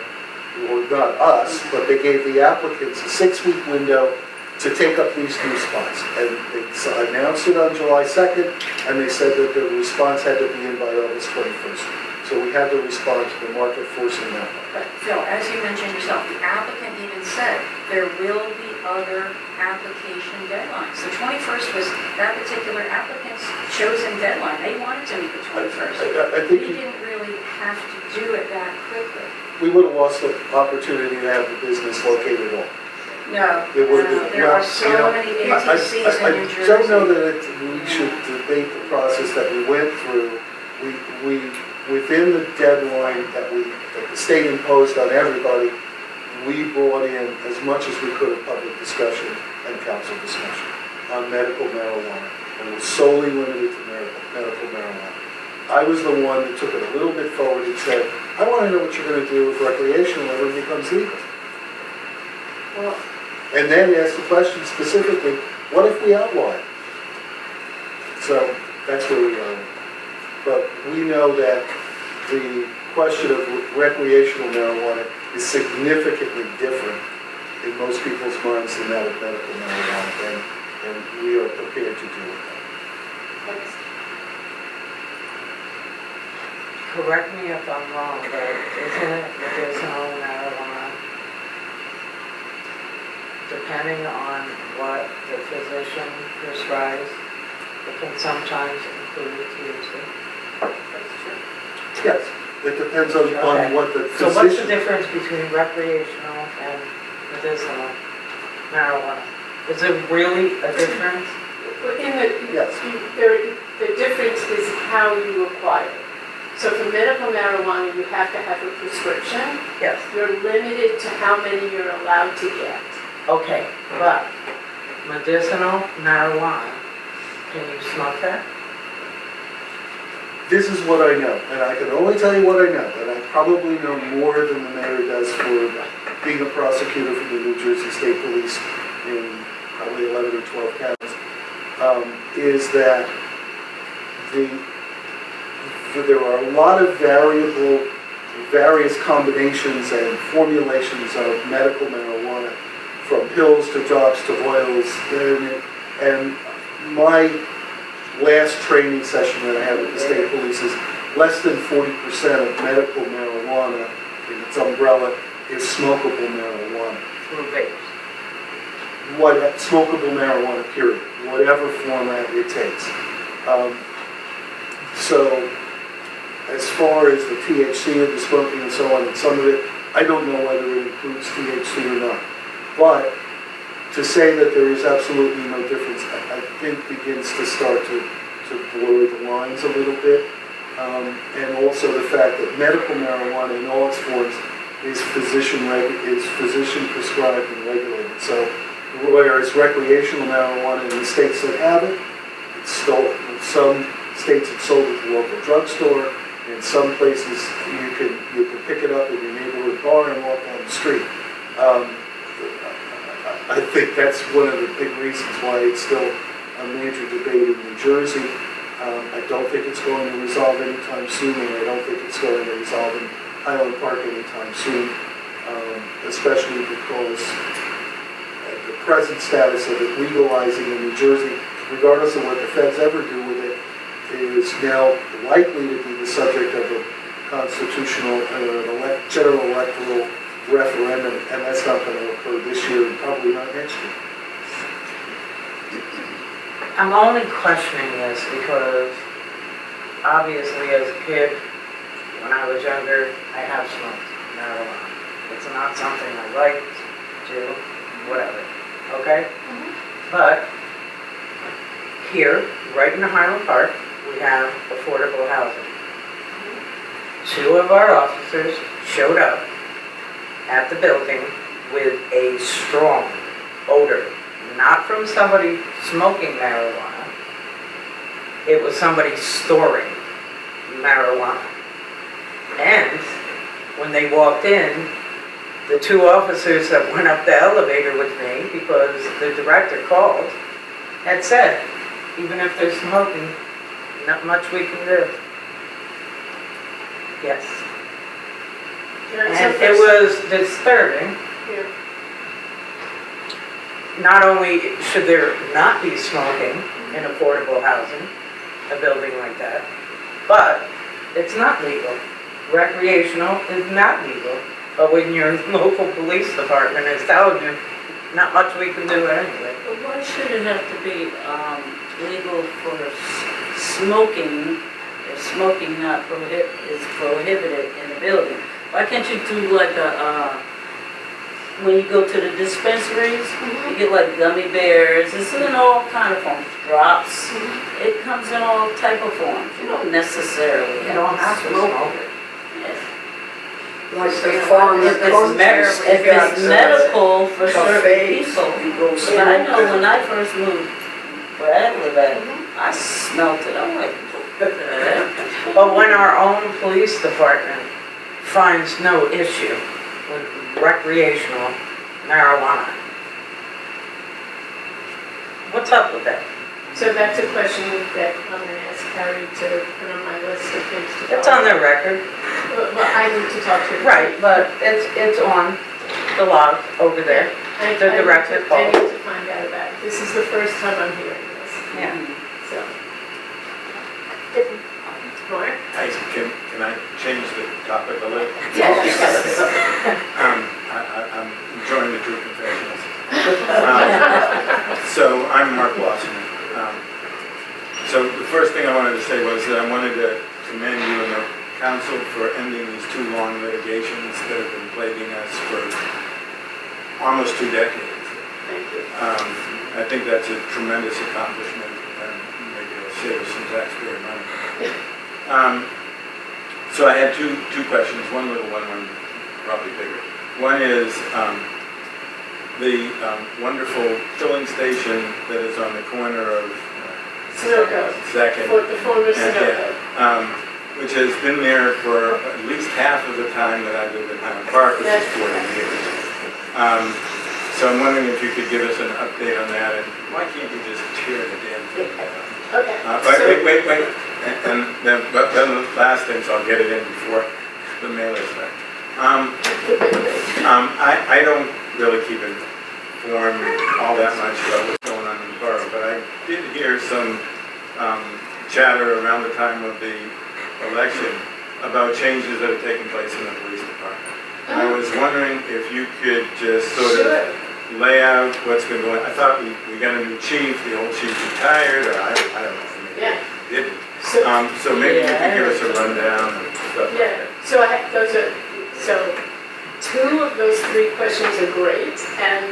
or not us, but they gave the applicants a 6-week window to take up these new spots. And they announced it on July 2nd, and they said that the response had to be in by August 21st. So we had to respond to the market forcing that. But Phil, as you mentioned yourself, the applicant even said there will be other application deadlines. The 21st was that particular applicant's chosen deadline. They wanted to meet the 21st. I We think didn't really have to do it that quickly. we would have lost the opportunity to have the business located on. No, It would have been, there are well, so you know, many ATCs in New Jersey. I don't know that we should debate the process that we went through. We, within the deadline that the state imposed on everybody, we brought in as much as we could of public discussion and council discussion on medical marijuana, and was solely limited to medical marijuana. I was the one that took it a little bit forward and said, I want to know what you're going to do with recreational when it becomes legal. Well, And then ask the question specifically, what if we outlaw it? So that's where we are. But we know that the question of recreational marijuana is significantly different in most people's minds than that of medical marijuana, and we are prepared to deal with that. Correct me if I'm wrong, but isn't it medicinal marijuana? Depending on what the physician prescribes, it can sometimes include THC. Yes, it depends on Okay. what the So what's the physician... difference between recreational and medicinal marijuana? Is there really a difference? Yes. The difference is how you acquire it. So for medical marijuana, you have to have a prescription. Yes. You're limited to how many you're allowed to get. Okay, but medicinal marijuana, can you smoke that? This is what I know, and I can only tell you what I know, and I probably know more than the mayor does for being a prosecutor for the New Jersey State Police in probably 11 or 12 counties, is that there are a lot of various combinations and formulations of medical marijuana, from pills to drops to oils, and my last training session that I had with the state police is less than 40% of medical marijuana in its umbrella is smokable marijuana. Through vapes. Smokable marijuana, period, whatever format it takes. So, as far as the THC and the smoking and so on, and some of it, I don't know whether it includes THC or not. But to say that there is absolutely no difference, I think begins to start to blur the lines a little bit. And also the fact that medical marijuana in all its forms is physician prescribed and regulated. So whereas recreational marijuana in the states that have it, it's sold. In some states it's sold at the local drugstore. In some places you can pick it up in your neighborhood bar and walk down the street. I think that's one of the big reasons why it's still a major debate in New Jersey. I don't think it's going to resolve anytime soon, and I don't think it's going to resolve in Highland Park anytime soon, especially because the present status of it legalizing in New Jersey, regardless of what the feds ever do with it, is now likely to be the subject of a constitutional general electoral referendum, and that's not going to occur this year and probably not next year. I'm only questioning this because obviously as a kid, when I was younger, I have smoked marijuana. It's not something I like to, whatever, okay? But here, right in Highland Park, we have affordable housing. 2 of our officers showed up at the building with a strong odor, not from somebody smoking marijuana. It was somebody storing marijuana. And when they walked in, the 2 officers that went up the elevator with me, because the director called, had said, even if they're smoking, not much we can do. Yes. And it was disturbing. Yeah. Not only should there not be smoking in affordable housing, a building like that, but it's not legal. Recreational is not legal. But when your local police department is telling you not much we can do anyway. But why should it have to be legal for smoking, if smoking not is prohibited in the building? Why can't you do like when you go to the dispensaries, you get like gummy bears, it's in all kind of forms, drops, it comes in all type of forms. You don't necessarily You don't have to smoke it. Like the farm If it's medical for certain people, but I know when I first moved where I live at, I smelt it, I'm like, what the heck? But when our own police department finds no issue with recreational marijuana, what's up with that? So that's a question that I'm gonna ask Carrie to put on my list of things to talk It's on their record. Well, I need to talk to her. Right, but it's on the log over there. The director I called. need to find out about it. This is the first time I'm hearing this, Yeah. so. Mark? Hi, can I change the topic a little? Yes. I'm enjoying the true confessions. So I'm Mark Lawson. So the first thing I wanted to say was that I wanted to commend you and the council for ending these two long litigations that have been plaguing us for almost 2 decades. Thank you. I think that's a tremendous accomplishment, and maybe it'll save us some taxpayer money. So I had two questions, one little one probably bigger. One is the wonderful filling station that is on the corner of Sunoco. Second, The former Sunoco. which has been there for at least half of the time that I've lived in Highland Park, which is 40 years. So I'm wondering if you could give us an update on that, and why can't you just tear the damn thing down? Okay. Wait. And then the last thing, so I'll get it in before the mailer starts. I don't really keep informed all that much about what's going on in the borough, but I did hear some chatter around the time of the election about changes that have taken place in the police department. And I was wondering if you could just sort of lay out what's been going on. I thought we got a new chief, the old chief retired, or I don't know, maybe Yeah. he didn't. So maybe you could give us a rundown and stuff like Yeah, that. so 2 of those 3 questions are great, and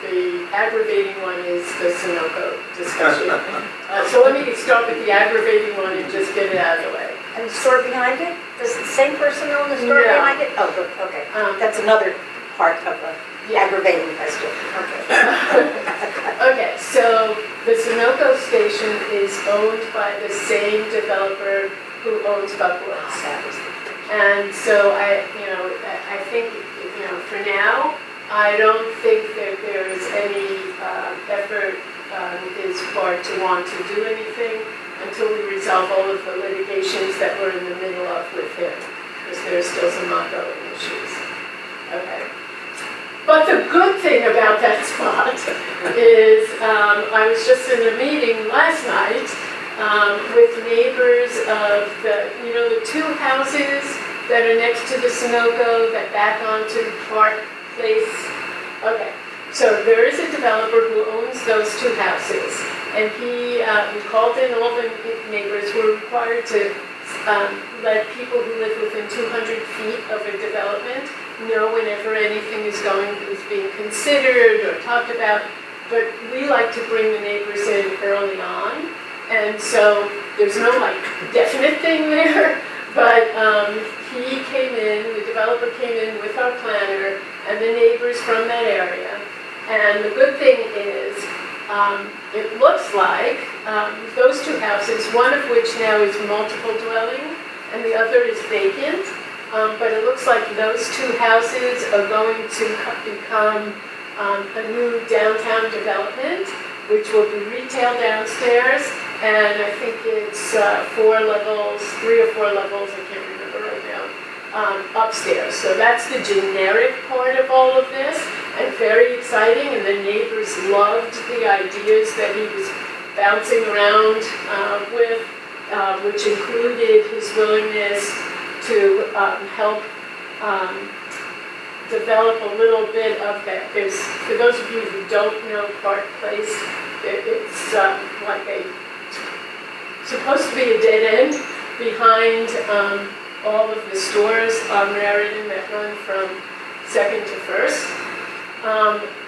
the aggravating one is the Sunoco discussion. So let me start with the aggravating one and just get it out of the way. And the store behind it? Does the same person own the store No. behind it? Oh, good, okay. That's another part of the aggravating question. Okay. Okay, so the Sunoco station is owned by the same developer who owns Buckwoods. And so I think, for now, I don't think that there is any effort on his part to want to do anything until we resolve all of the litigations that we're in the middle of with him, because there's still some ongoing issues. Okay. But the good thing about that spot is I was just in a meeting last night with neighbors of the 2 houses that are next to the Sunoco that back onto Park Place. Okay, so there is a developer who owns those 2 houses, and we called in all the neighbors. We're required to let people who live within 200 feet of a development know whenever anything is being considered or talked about, but we like to bring the neighbors in early on, and so there's no definite thing there, but he came in, the developer came in with our planner and the neighbors from that area, and the good thing is it looks like those 2 houses, one of which now is multiple dwelling and the other is vacant. But it looks like those 2 houses are going to become a new downtown development, which will be retail downstairs, and I think it's 4 levels, 3 or 4 levels, I can't remember right now, upstairs. So that's the generic part of all of this, and very exciting, and the neighbors loved the ideas that he was bouncing around with, which included his willingness to help develop a little bit of that. There's, for those of you who don't know Park Place, it's like supposed to be a dead end behind all of the stores on Raritan that run from 2nd to 1st.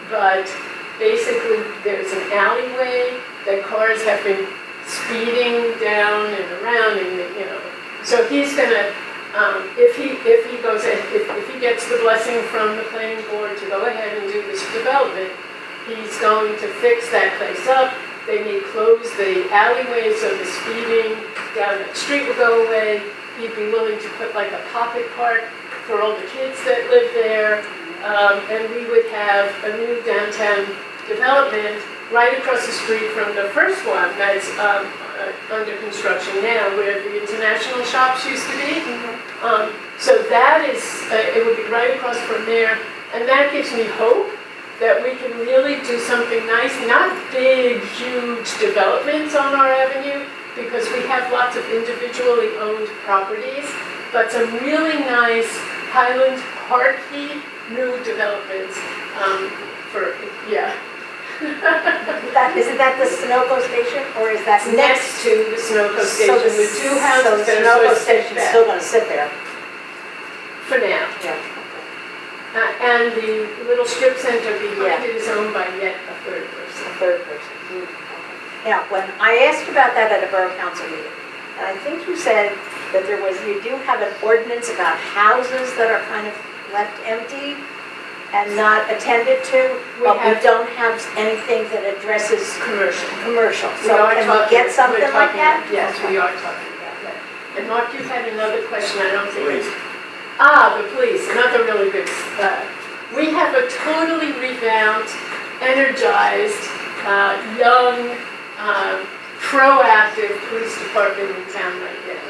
But basically, there's an alleyway that cars have been speeding down and around, and so he's gonna, if he gets the blessing from the planning board to go ahead and do this development, he's going to fix that place up. They may close the alleyway so the speeding down that street will go away. He'd be willing to put like a pocket park for all the kids that live there, and we would have a new downtown development right across the street from the first one that's under construction now, where the international shops used to be. So that is, it would be right across from there, and that gives me hope that we can really do something nice, not big, huge developments on our avenue, because we have lots of individually owned properties, but some really nice Highland Parky new developments Isn't that the Sunoco station, or is that next to the Sunoco station, So the two houses that are Sunoco sort of set station's back still gonna sit there? for now. Yeah. And the little strip center behind it is owned by yet a third person. A third person. Now, when I asked about that at a borough council meeting, and I think you said that you do have an ordinance about houses that are kind of left empty and not attended to, but we don't have anything that addresses commercial. So can we get something like that? Yes, we are talking about that. And Mark, you had another question, I don't think. Please. The police, another really good, we have a totally revamped, energized, young, proactive police department in town right now.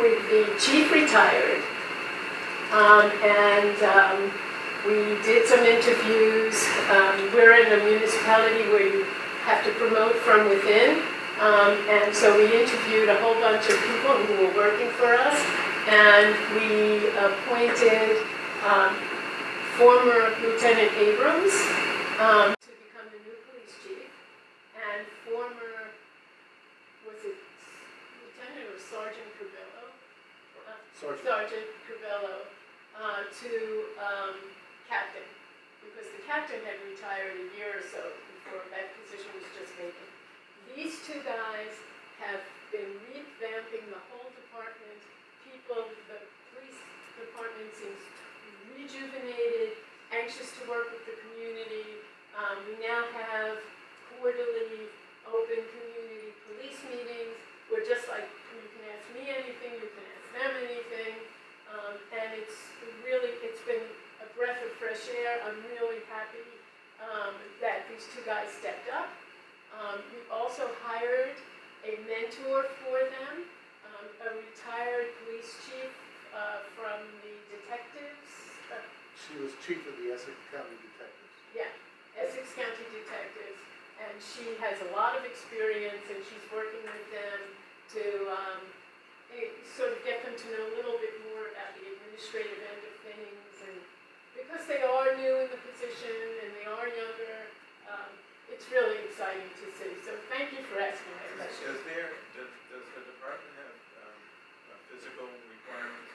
The chief retired, and we did some interviews. We're in a municipality where you have to promote from within, and so we interviewed a whole bunch of people who were working for us, and we appointed former Lieutenant Abrams to become the new police chief, and former, was it Lieutenant or Sergeant Crivello? Sergeant Crivello to captain, because the captain had retired a year or so before that position was just vacant. These two guys have been revamping the whole department. The police department seems rejuvenated, anxious to work with the community. We now have quarterly open community police meetings where just like you can ask me anything, you can ask them anything. And it's been a breath of fresh air. I'm really happy that these two guys stepped up. We also hired a mentor for them, a retired police chief from the detectives. She was chief of the Essex County Detectives. Yeah, Essex County Detectives. And she has a lot of experience, and she's working with them to sort of get them to know a little bit more about the administrative end of things. And because they are new in the position and they are younger, it's really exciting to see. So thank you for asking that question. Does the department have physical requirements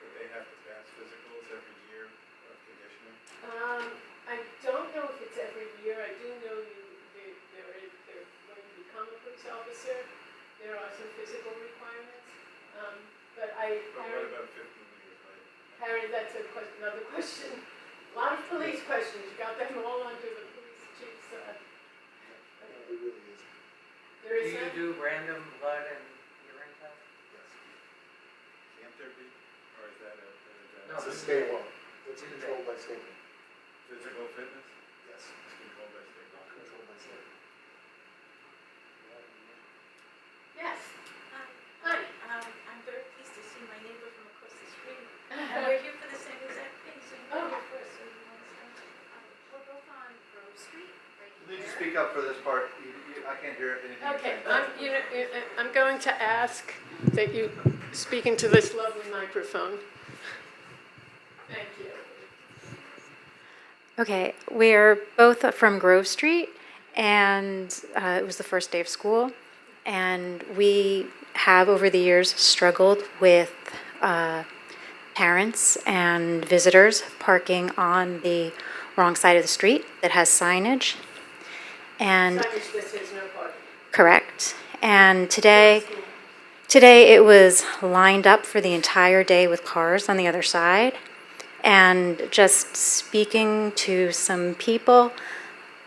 that they have to pass physicals every year of conditioning? I don't know if it's every year. I do know when you become a police officer, there are some physical requirements. But what about 15 years later? Harry, that's another question. A lot of police questions. You got them all under the police chief's. It really is. There is Do you do random blood and urine tests? Yes. Can't there be? Or is that No, it's a state law. It's controlled by state law. physical fitness? Yes. It's controlled by state law. Controlled by state law. Yes. Hi. I'm very pleased to see my neighbor from across the street. And we're here for the same exact thing, so you know here first, so you want to start. We're both on Grove Street, right You need to here. speak up for this part. I can't hear anything. Okay. I'm going to ask that you speak into this lovely microphone. Thank you. Okay, we're both from Grove Street, and it was the first day of school, and we have over the years struggled with parents and visitors parking on the wrong side of the street that has signage. And Signage that says no parking. correct. And today it was lined up for the entire day with cars on the other side. And just speaking to some people,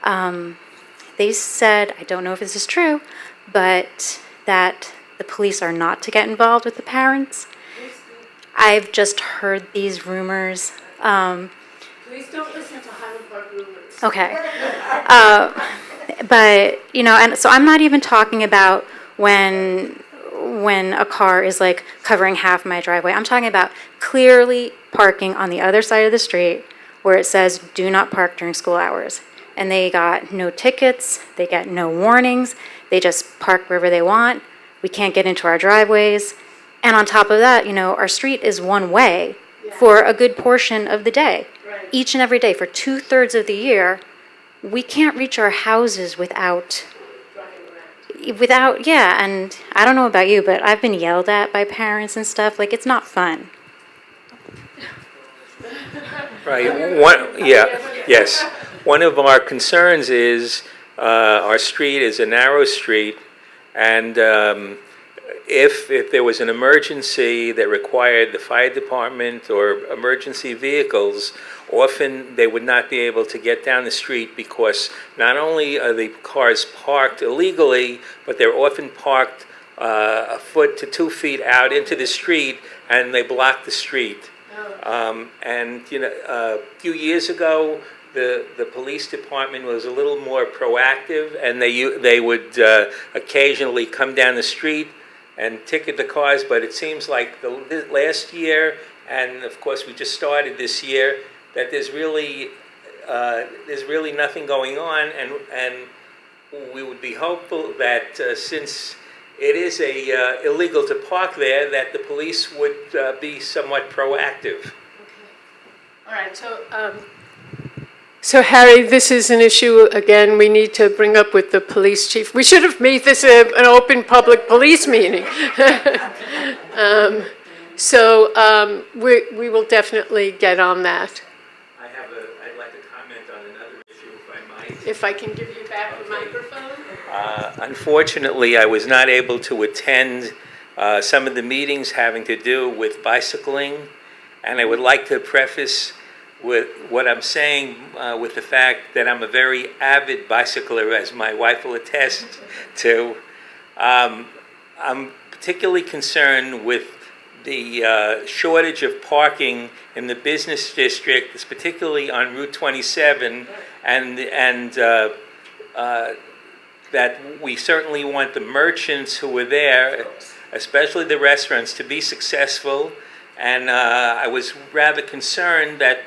they said, I don't know if this is true, but that the police are not to get involved with the parents. I've just heard these rumors. Please don't listen to Highland Park rumors. Okay. But, and so I'm not even talking about when a car is like covering half my driveway. I'm talking about clearly parking on the other side of the street where it says do not park during school hours. And they got no tickets, they got no warnings, they just park wherever they want. We can't get into our driveways. And on top of that, our street is one way for a good portion of the day. Right. Each and every day for 2/3 of the year, we can't reach our houses without, and I don't know about you, but I've been yelled at by parents and stuff. Like, it's not fun. Right, yes. One of our concerns is our street is a narrow street, and if there was an emergency that required the fire department or emergency vehicles, often they would not be able to get down the street because not only are the cars parked illegally, but they're often parked a foot to 2 feet out into the street, and they block the street. And a few years ago, the police department was a little more proactive, and they would occasionally come down the street and ticket the cars. But it seems like the last year, and of course we just started this year, that there's really nothing going on, and we would be hopeful that since it is illegal to park there, that the police would be somewhat proactive. All right, so Harry, this is an issue, again, we need to bring up with the police chief. We should have made this an open public police meeting. We will definitely get on that. I'd like to comment on another issue, if I might. If I can give you back the microphone? Unfortunately, I was not able to attend some of the meetings having to do with bicycling, and I would like to preface with what I'm saying with the fact that I'm a very avid bicycler, as my wife will attest to. I'm particularly concerned with the shortage of parking in the business district, particularly on Route 27, and that we certainly want the merchants who are there, especially the restaurants, to be successful. And I was rather concerned that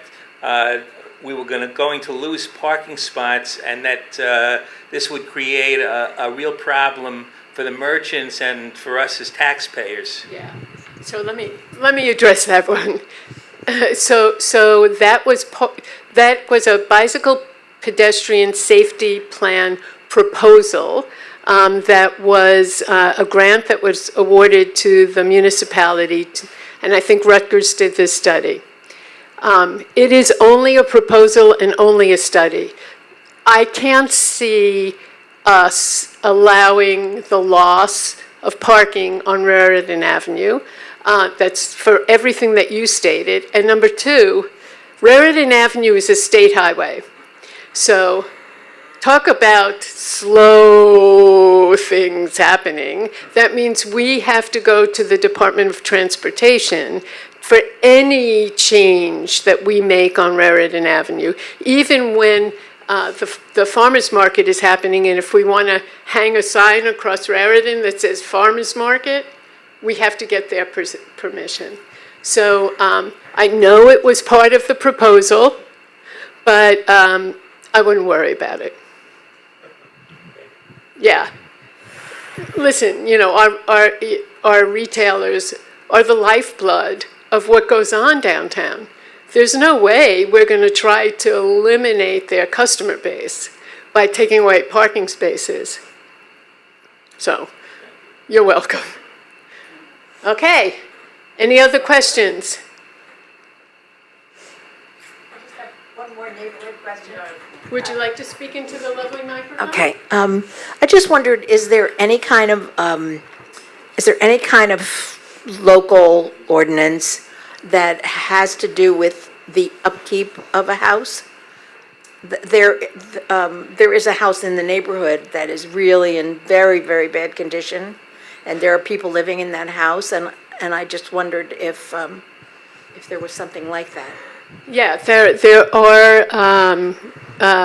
we were going to lose parking spots, and that this would create a real problem for the merchants and for us as taxpayers. Yeah. So let me address that one. So that was a bicycle pedestrian safety plan proposal that was a grant that was awarded to the municipality, and I think Rutgers did this study. It is only a proposal and only a study. I can't see us allowing the loss of parking on Raritan Avenue. That's for everything that you stated. And number two, Raritan Avenue is a state highway. So talk about slow things happening. That means we have to go to the Department of Transportation for any change that we make on Raritan Avenue, even when the farmer's market is happening, and if we want to hang a sign across Raritan that says farmer's market, we have to get their permission. So I know it was part of the proposal, but I wouldn't worry about it. Yeah. Listen, our retailers are the lifeblood of what goes on downtown. there's no way we're going to try to eliminate their customer base by taking away parking spaces. So, you're welcome. Okay, any other questions? I just have one more neighborhood question. Would you like to speak into the lovely microphone? Okay, I just wondered, is there any kind of local ordinance that has to do with the upkeep of a house? There is a house in the neighborhood that is really in very, very bad condition, and there are people living in that house, and I just wondered if there was something like that. Yeah, there are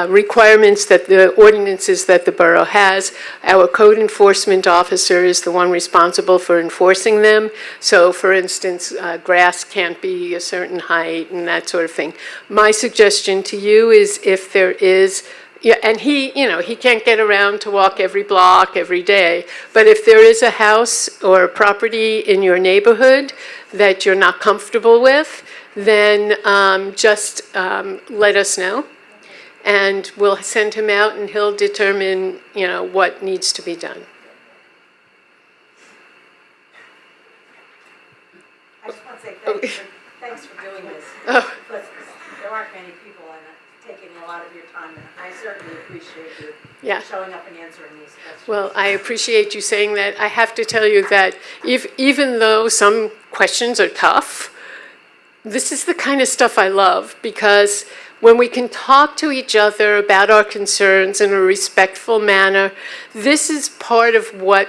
requirements that the ordinances that the borough has. Our code enforcement officer is the one responsible for enforcing them. So, for instance, grass can't be a certain height and that sort of thing. My suggestion to you is if there is, yeah, and he can't get around to walk every block every day, but if there is a house or a property in your neighborhood that you're not comfortable with, then just let us know, and we'll send him out, and he'll determine, what needs to be done. I just want to say thanks for doing this. Oh. Because there aren't many people, and it's taking a lot of your time, and I certainly appreciate you showing up and answering these questions. Well, I appreciate you saying that. I have to tell you that even though some questions are tough, this is the kind of stuff I love, because when we can talk to each other about our concerns in a respectful manner, this is part of what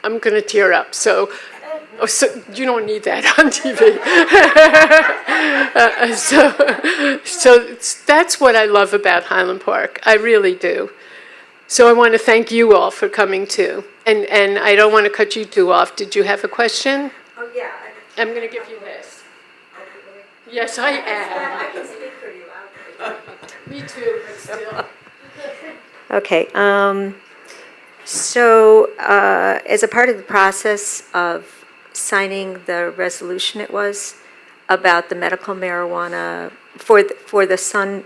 I'm going to tear up. So you don't need that on TV. So that's what I love about Highland Park. I really do. So I want to thank you all for coming too. And I don't want to cut you two off. Did you have a question? Oh, yeah. I'm going to give you this. Yes, I am. I can speak for you. Me too, but still. Okay, so as a part of the process of signing the resolution, it was about the medical marijuana for the Sun.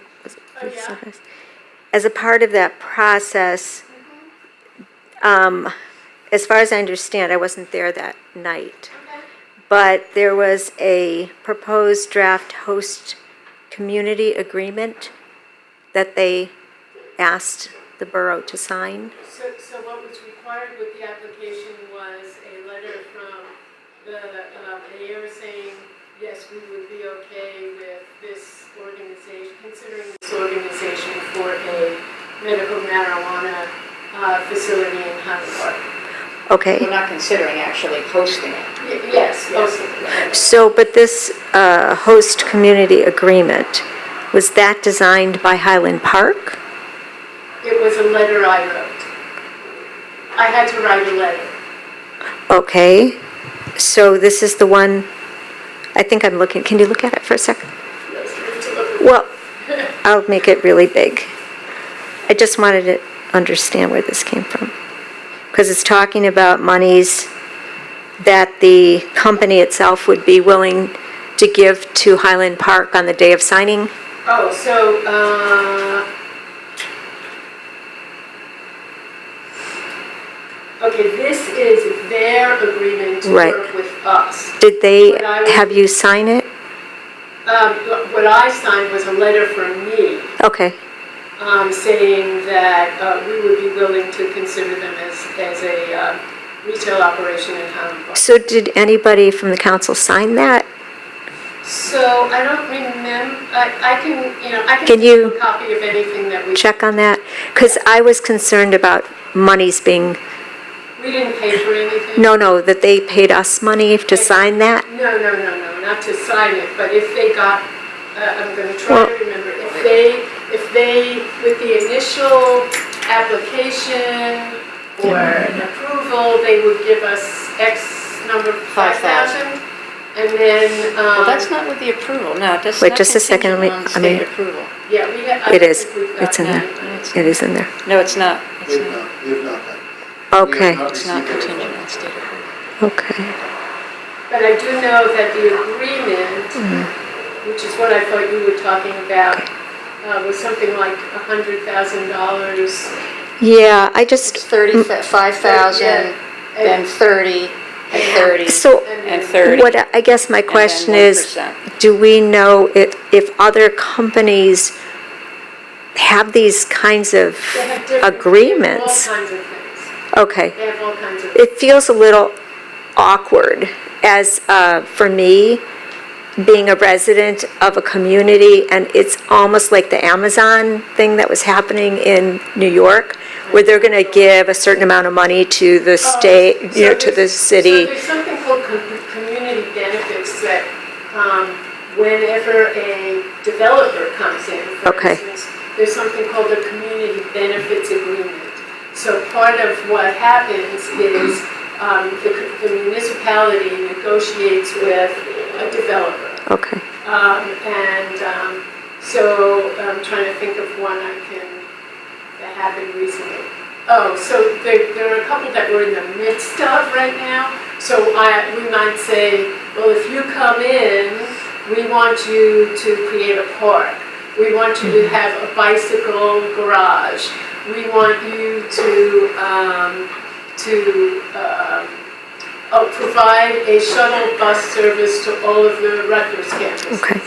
As a part of that process, as far as I understand, I wasn't there that night, but there was a proposed draft host community agreement that they asked the borough to sign. So what was required with the application was a letter from the mayor saying, yes, we would be okay with this organization, considering this organization for a medical marijuana facility in Highland Park. Okay. We're not considering actually hosting it. Yes. So, but this host community agreement, was that designed by Highland Park? It was a letter I wrote. I had to write a letter. Okay, so this is the one, I think I'm looking, can you look at it for a second? Well, I'll make it really big. I just wanted to understand where this came from. Because it's talking about monies that the company itself would be willing to give to Highland Park on the day of signing. Oh, so, okay, this is their agreement to work with us. Did they have you sign it? What I signed was a letter from me. Okay. Saying that we would be willing to consider them as a retail operation in Highland Park. So did anybody from the council sign that? So I don't remember, I can Can you take a copy of anything that we... check on that? Because I was concerned about monies being, We didn't pay for anything. no, that they paid us money to sign that? No, not to sign it, but if they got, I'm going to try to remember, if they, with the initial application or an approval, they would give us X number, 5,000, and then... Well, that's not with the approval, no. That's Wait, not just a second, contingent on state approval. Yeah, we have... It is, it's in there. It is in there. No, it's not. They've not done. Okay, It's not contingent on state approval. okay. But I do know that the agreement which is what I thought you were talking about, was something like $100,000. Yeah, I just, 35,000, then 30, and 30, so and 30. what, I guess my question and then is, 1%. do we know if other companies have these kinds of They have different, agreements? They have all kinds of things. Okay. They have all kinds of. It feels a little awkward as, for me, being a resident of a community, and it's almost like the Amazon thing that was happening in New York, where they're going to give a certain amount of money to the state, you know, to the city. So there's something called community benefits that whenever a developer comes in, for Okay. instance, there's something called a community benefits agreement. So part of what happens is the municipality negotiates with a developer. Okay. So I'm trying to think of one that happened recently. Oh, so there are a couple that we're in the midst of right now. So we might say, well, if you come in, we want you to create a park. We want you to have a bicycle garage. We want you to provide a shuttle bus service to all of the Rutgers campuses. Okay.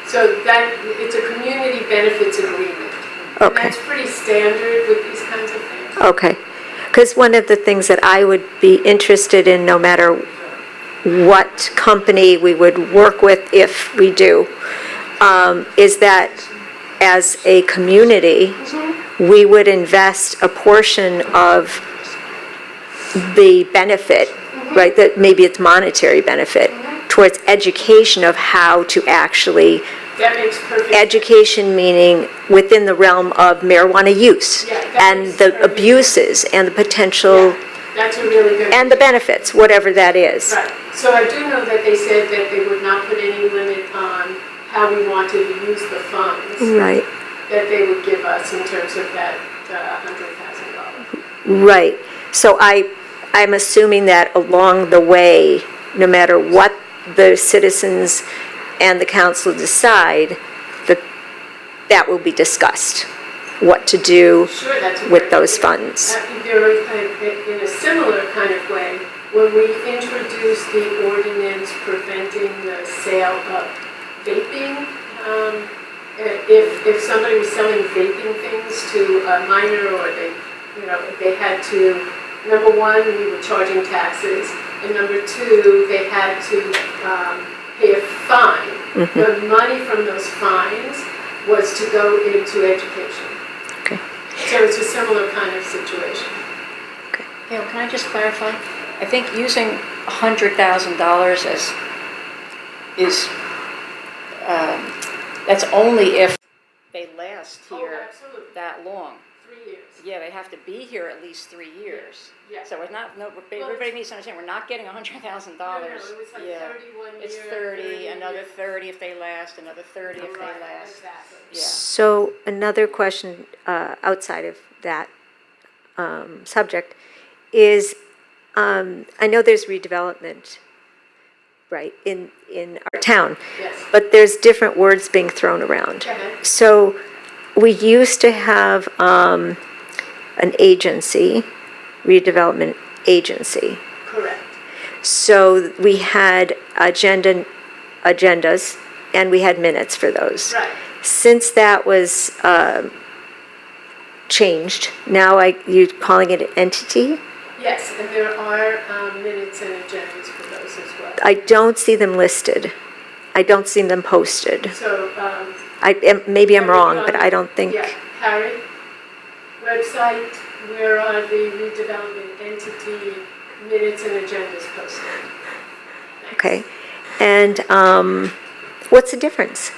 So that, it's a community benefits agreement. And Okay. that's pretty standard with these kinds of things. Okay. Because one of the things that I would be interested in, no matter what company we would work with, if we do, is that as a community, we would invest a portion of the benefit, right, that maybe it's monetary benefit, towards education of how to actually, That makes perfect sense. education meaning within the realm of marijuana use, Yeah, that and makes the perfect abuses, and the potential, That's a really good. and the benefits, whatever that is. Right. So I do know that they said that they would not put any limit on how we wanted to use the funds Right, that they would give us in terms of that $100,000. right. So I'm assuming that along the way, no matter what the citizens and the council decide, that will be discussed, what to do Sure, that's a with great those idea. funds. In a similar kind of way, when we introduced the ordinance preventing the sale of vaping, if somebody was selling vaping things to a minor, or they had to, number one, we were charging taxes, and number two, they had to pay a fine. The money from those fines was to go into education. Okay. So it's a similar kind of situation. Gail, can I just clarify? I think using $100,000 is, that's only if they last here Absolutely. that long. 3 years. Yeah, they have to be here at least 3 years. Yeah. So we're not, everybody needs to understand, we're not getting $100,000. No, it was like 31 It's year, 30, another 30 if they last, another 30 if they last. Exactly. Yeah. So another question outside of that subject is, I know there's redevelopment, right, in our town, Yes. but there's different words being thrown around. Okay. So we used to have an agency, redevelopment agency. Correct. So we had agendas, and we had minutes for those. Right. Since that was changed, now you're calling it an entity? Yes, and there are minutes and agendas for those as well. I don't see them listed. I don't see them posted. So, Maybe I'm wrong, but I don't think. yeah, Harry, website, where are the redevelopment entity minutes and agendas posted? Thanks. Okay. And what's the difference?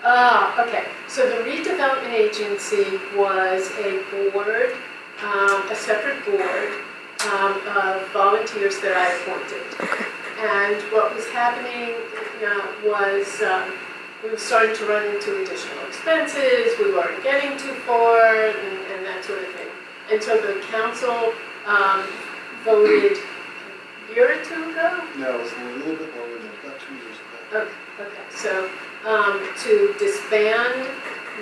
Okay. So the redevelopment agency was a board, a separate board of volunteers that I appointed. Okay. And what was happening was we were starting to run into additional expenses, we weren't getting too far, and that sort of thing. And so the council voted a year or two ago. No, it was a little bit longer than that, about 2 years ago. Okay. So to disband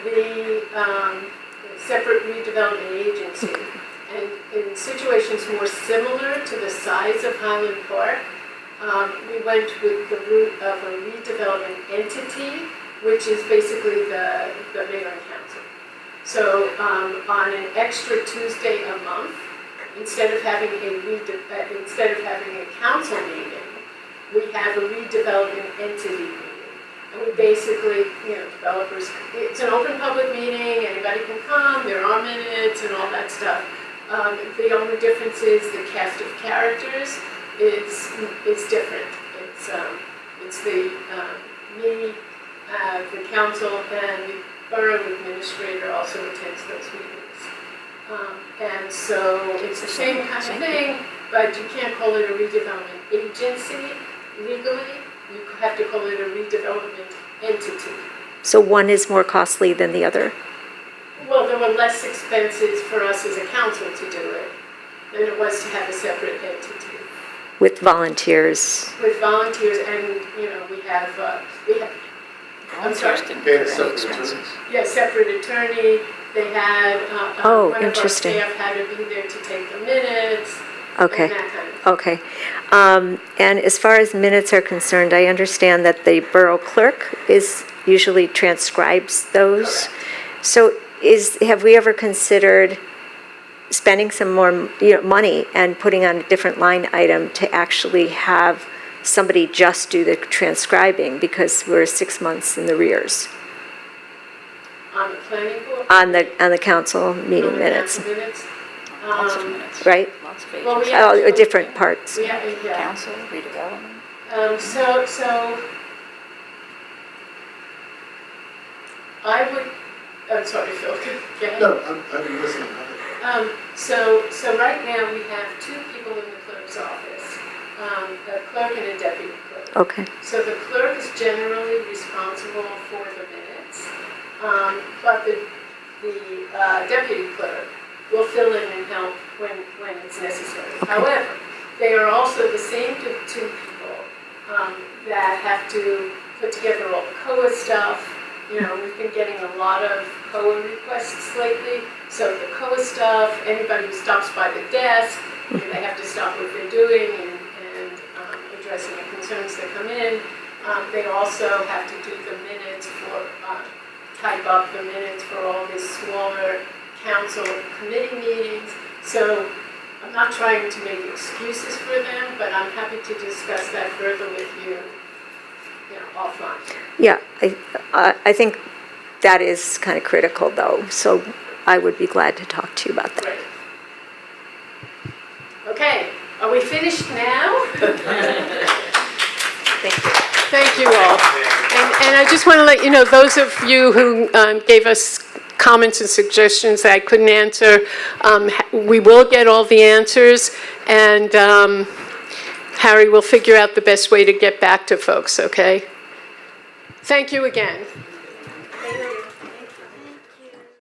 the separate redevelopment agency. And in situations more similar to the size of Highland Park, we went with the route of a redevelopment entity, which is basically the mayor and council. So on an extra Tuesday a month, instead of having a council meeting, we have a redevelopment entity meeting. And we basically, developers, it's an open public meeting, anybody can come, there are minutes and all that stuff. The only difference is the cast of characters is different. It's me, the council, and the borough administrator also attends those meetings. And so it's the same kind of thing, but you can't call it a redevelopment agency legally. You have to call it a redevelopment entity. So one is more costly than the other? Well, there were less expenses for us as a council to do it than it was to have a separate entity. With volunteers? With volunteers, and, we have, I'm sorry? Yeah, separate attorney. They had, one of our staff had to be there to take the minutes. Okay. And that kind of thing. Okay. And as far as minutes are concerned, I understand that the borough clerk usually transcribes those. Correct. So have we ever considered spending some more money and putting on a different line item to actually have somebody just do the transcribing, because we're 6 months in the rears On the planning board? on the council meeting On the minutes, council minutes? Lots of minutes. right? Lots of pages. Well, we actually, Different parts. yeah. Council, redevelopment. So I would, I'm sorry, Phil, go ahead. No, I'm listening. So right now we have 2 people in the clerk's office, a clerk and a deputy clerk. Okay. So the clerk is generally responsible for the minutes, but the deputy clerk will fill in and help when it's necessary. Okay. However, they are also the same 2 people that have to put together all the COA stuff. We've been getting a lot of COA requests lately. So the COA stuff, anybody who stops by the desk, they have to stop what they're doing and address any concerns that come in. They also have to do the minutes type up the minutes for all these smaller council committee meetings. So I'm not trying to make excuses for them, but I'm happy to discuss that further with you, offline. Yeah, I think that is kind of critical, though, so I would be glad to talk to you about that. Great. Okay, are we finished now? Thank you. Thank you all. And I just want to let you know, those of you who gave us comments and suggestions that I couldn't answer, we will get all the answers, and Harry will figure out the best way to get back to folks, okay? Thank you again.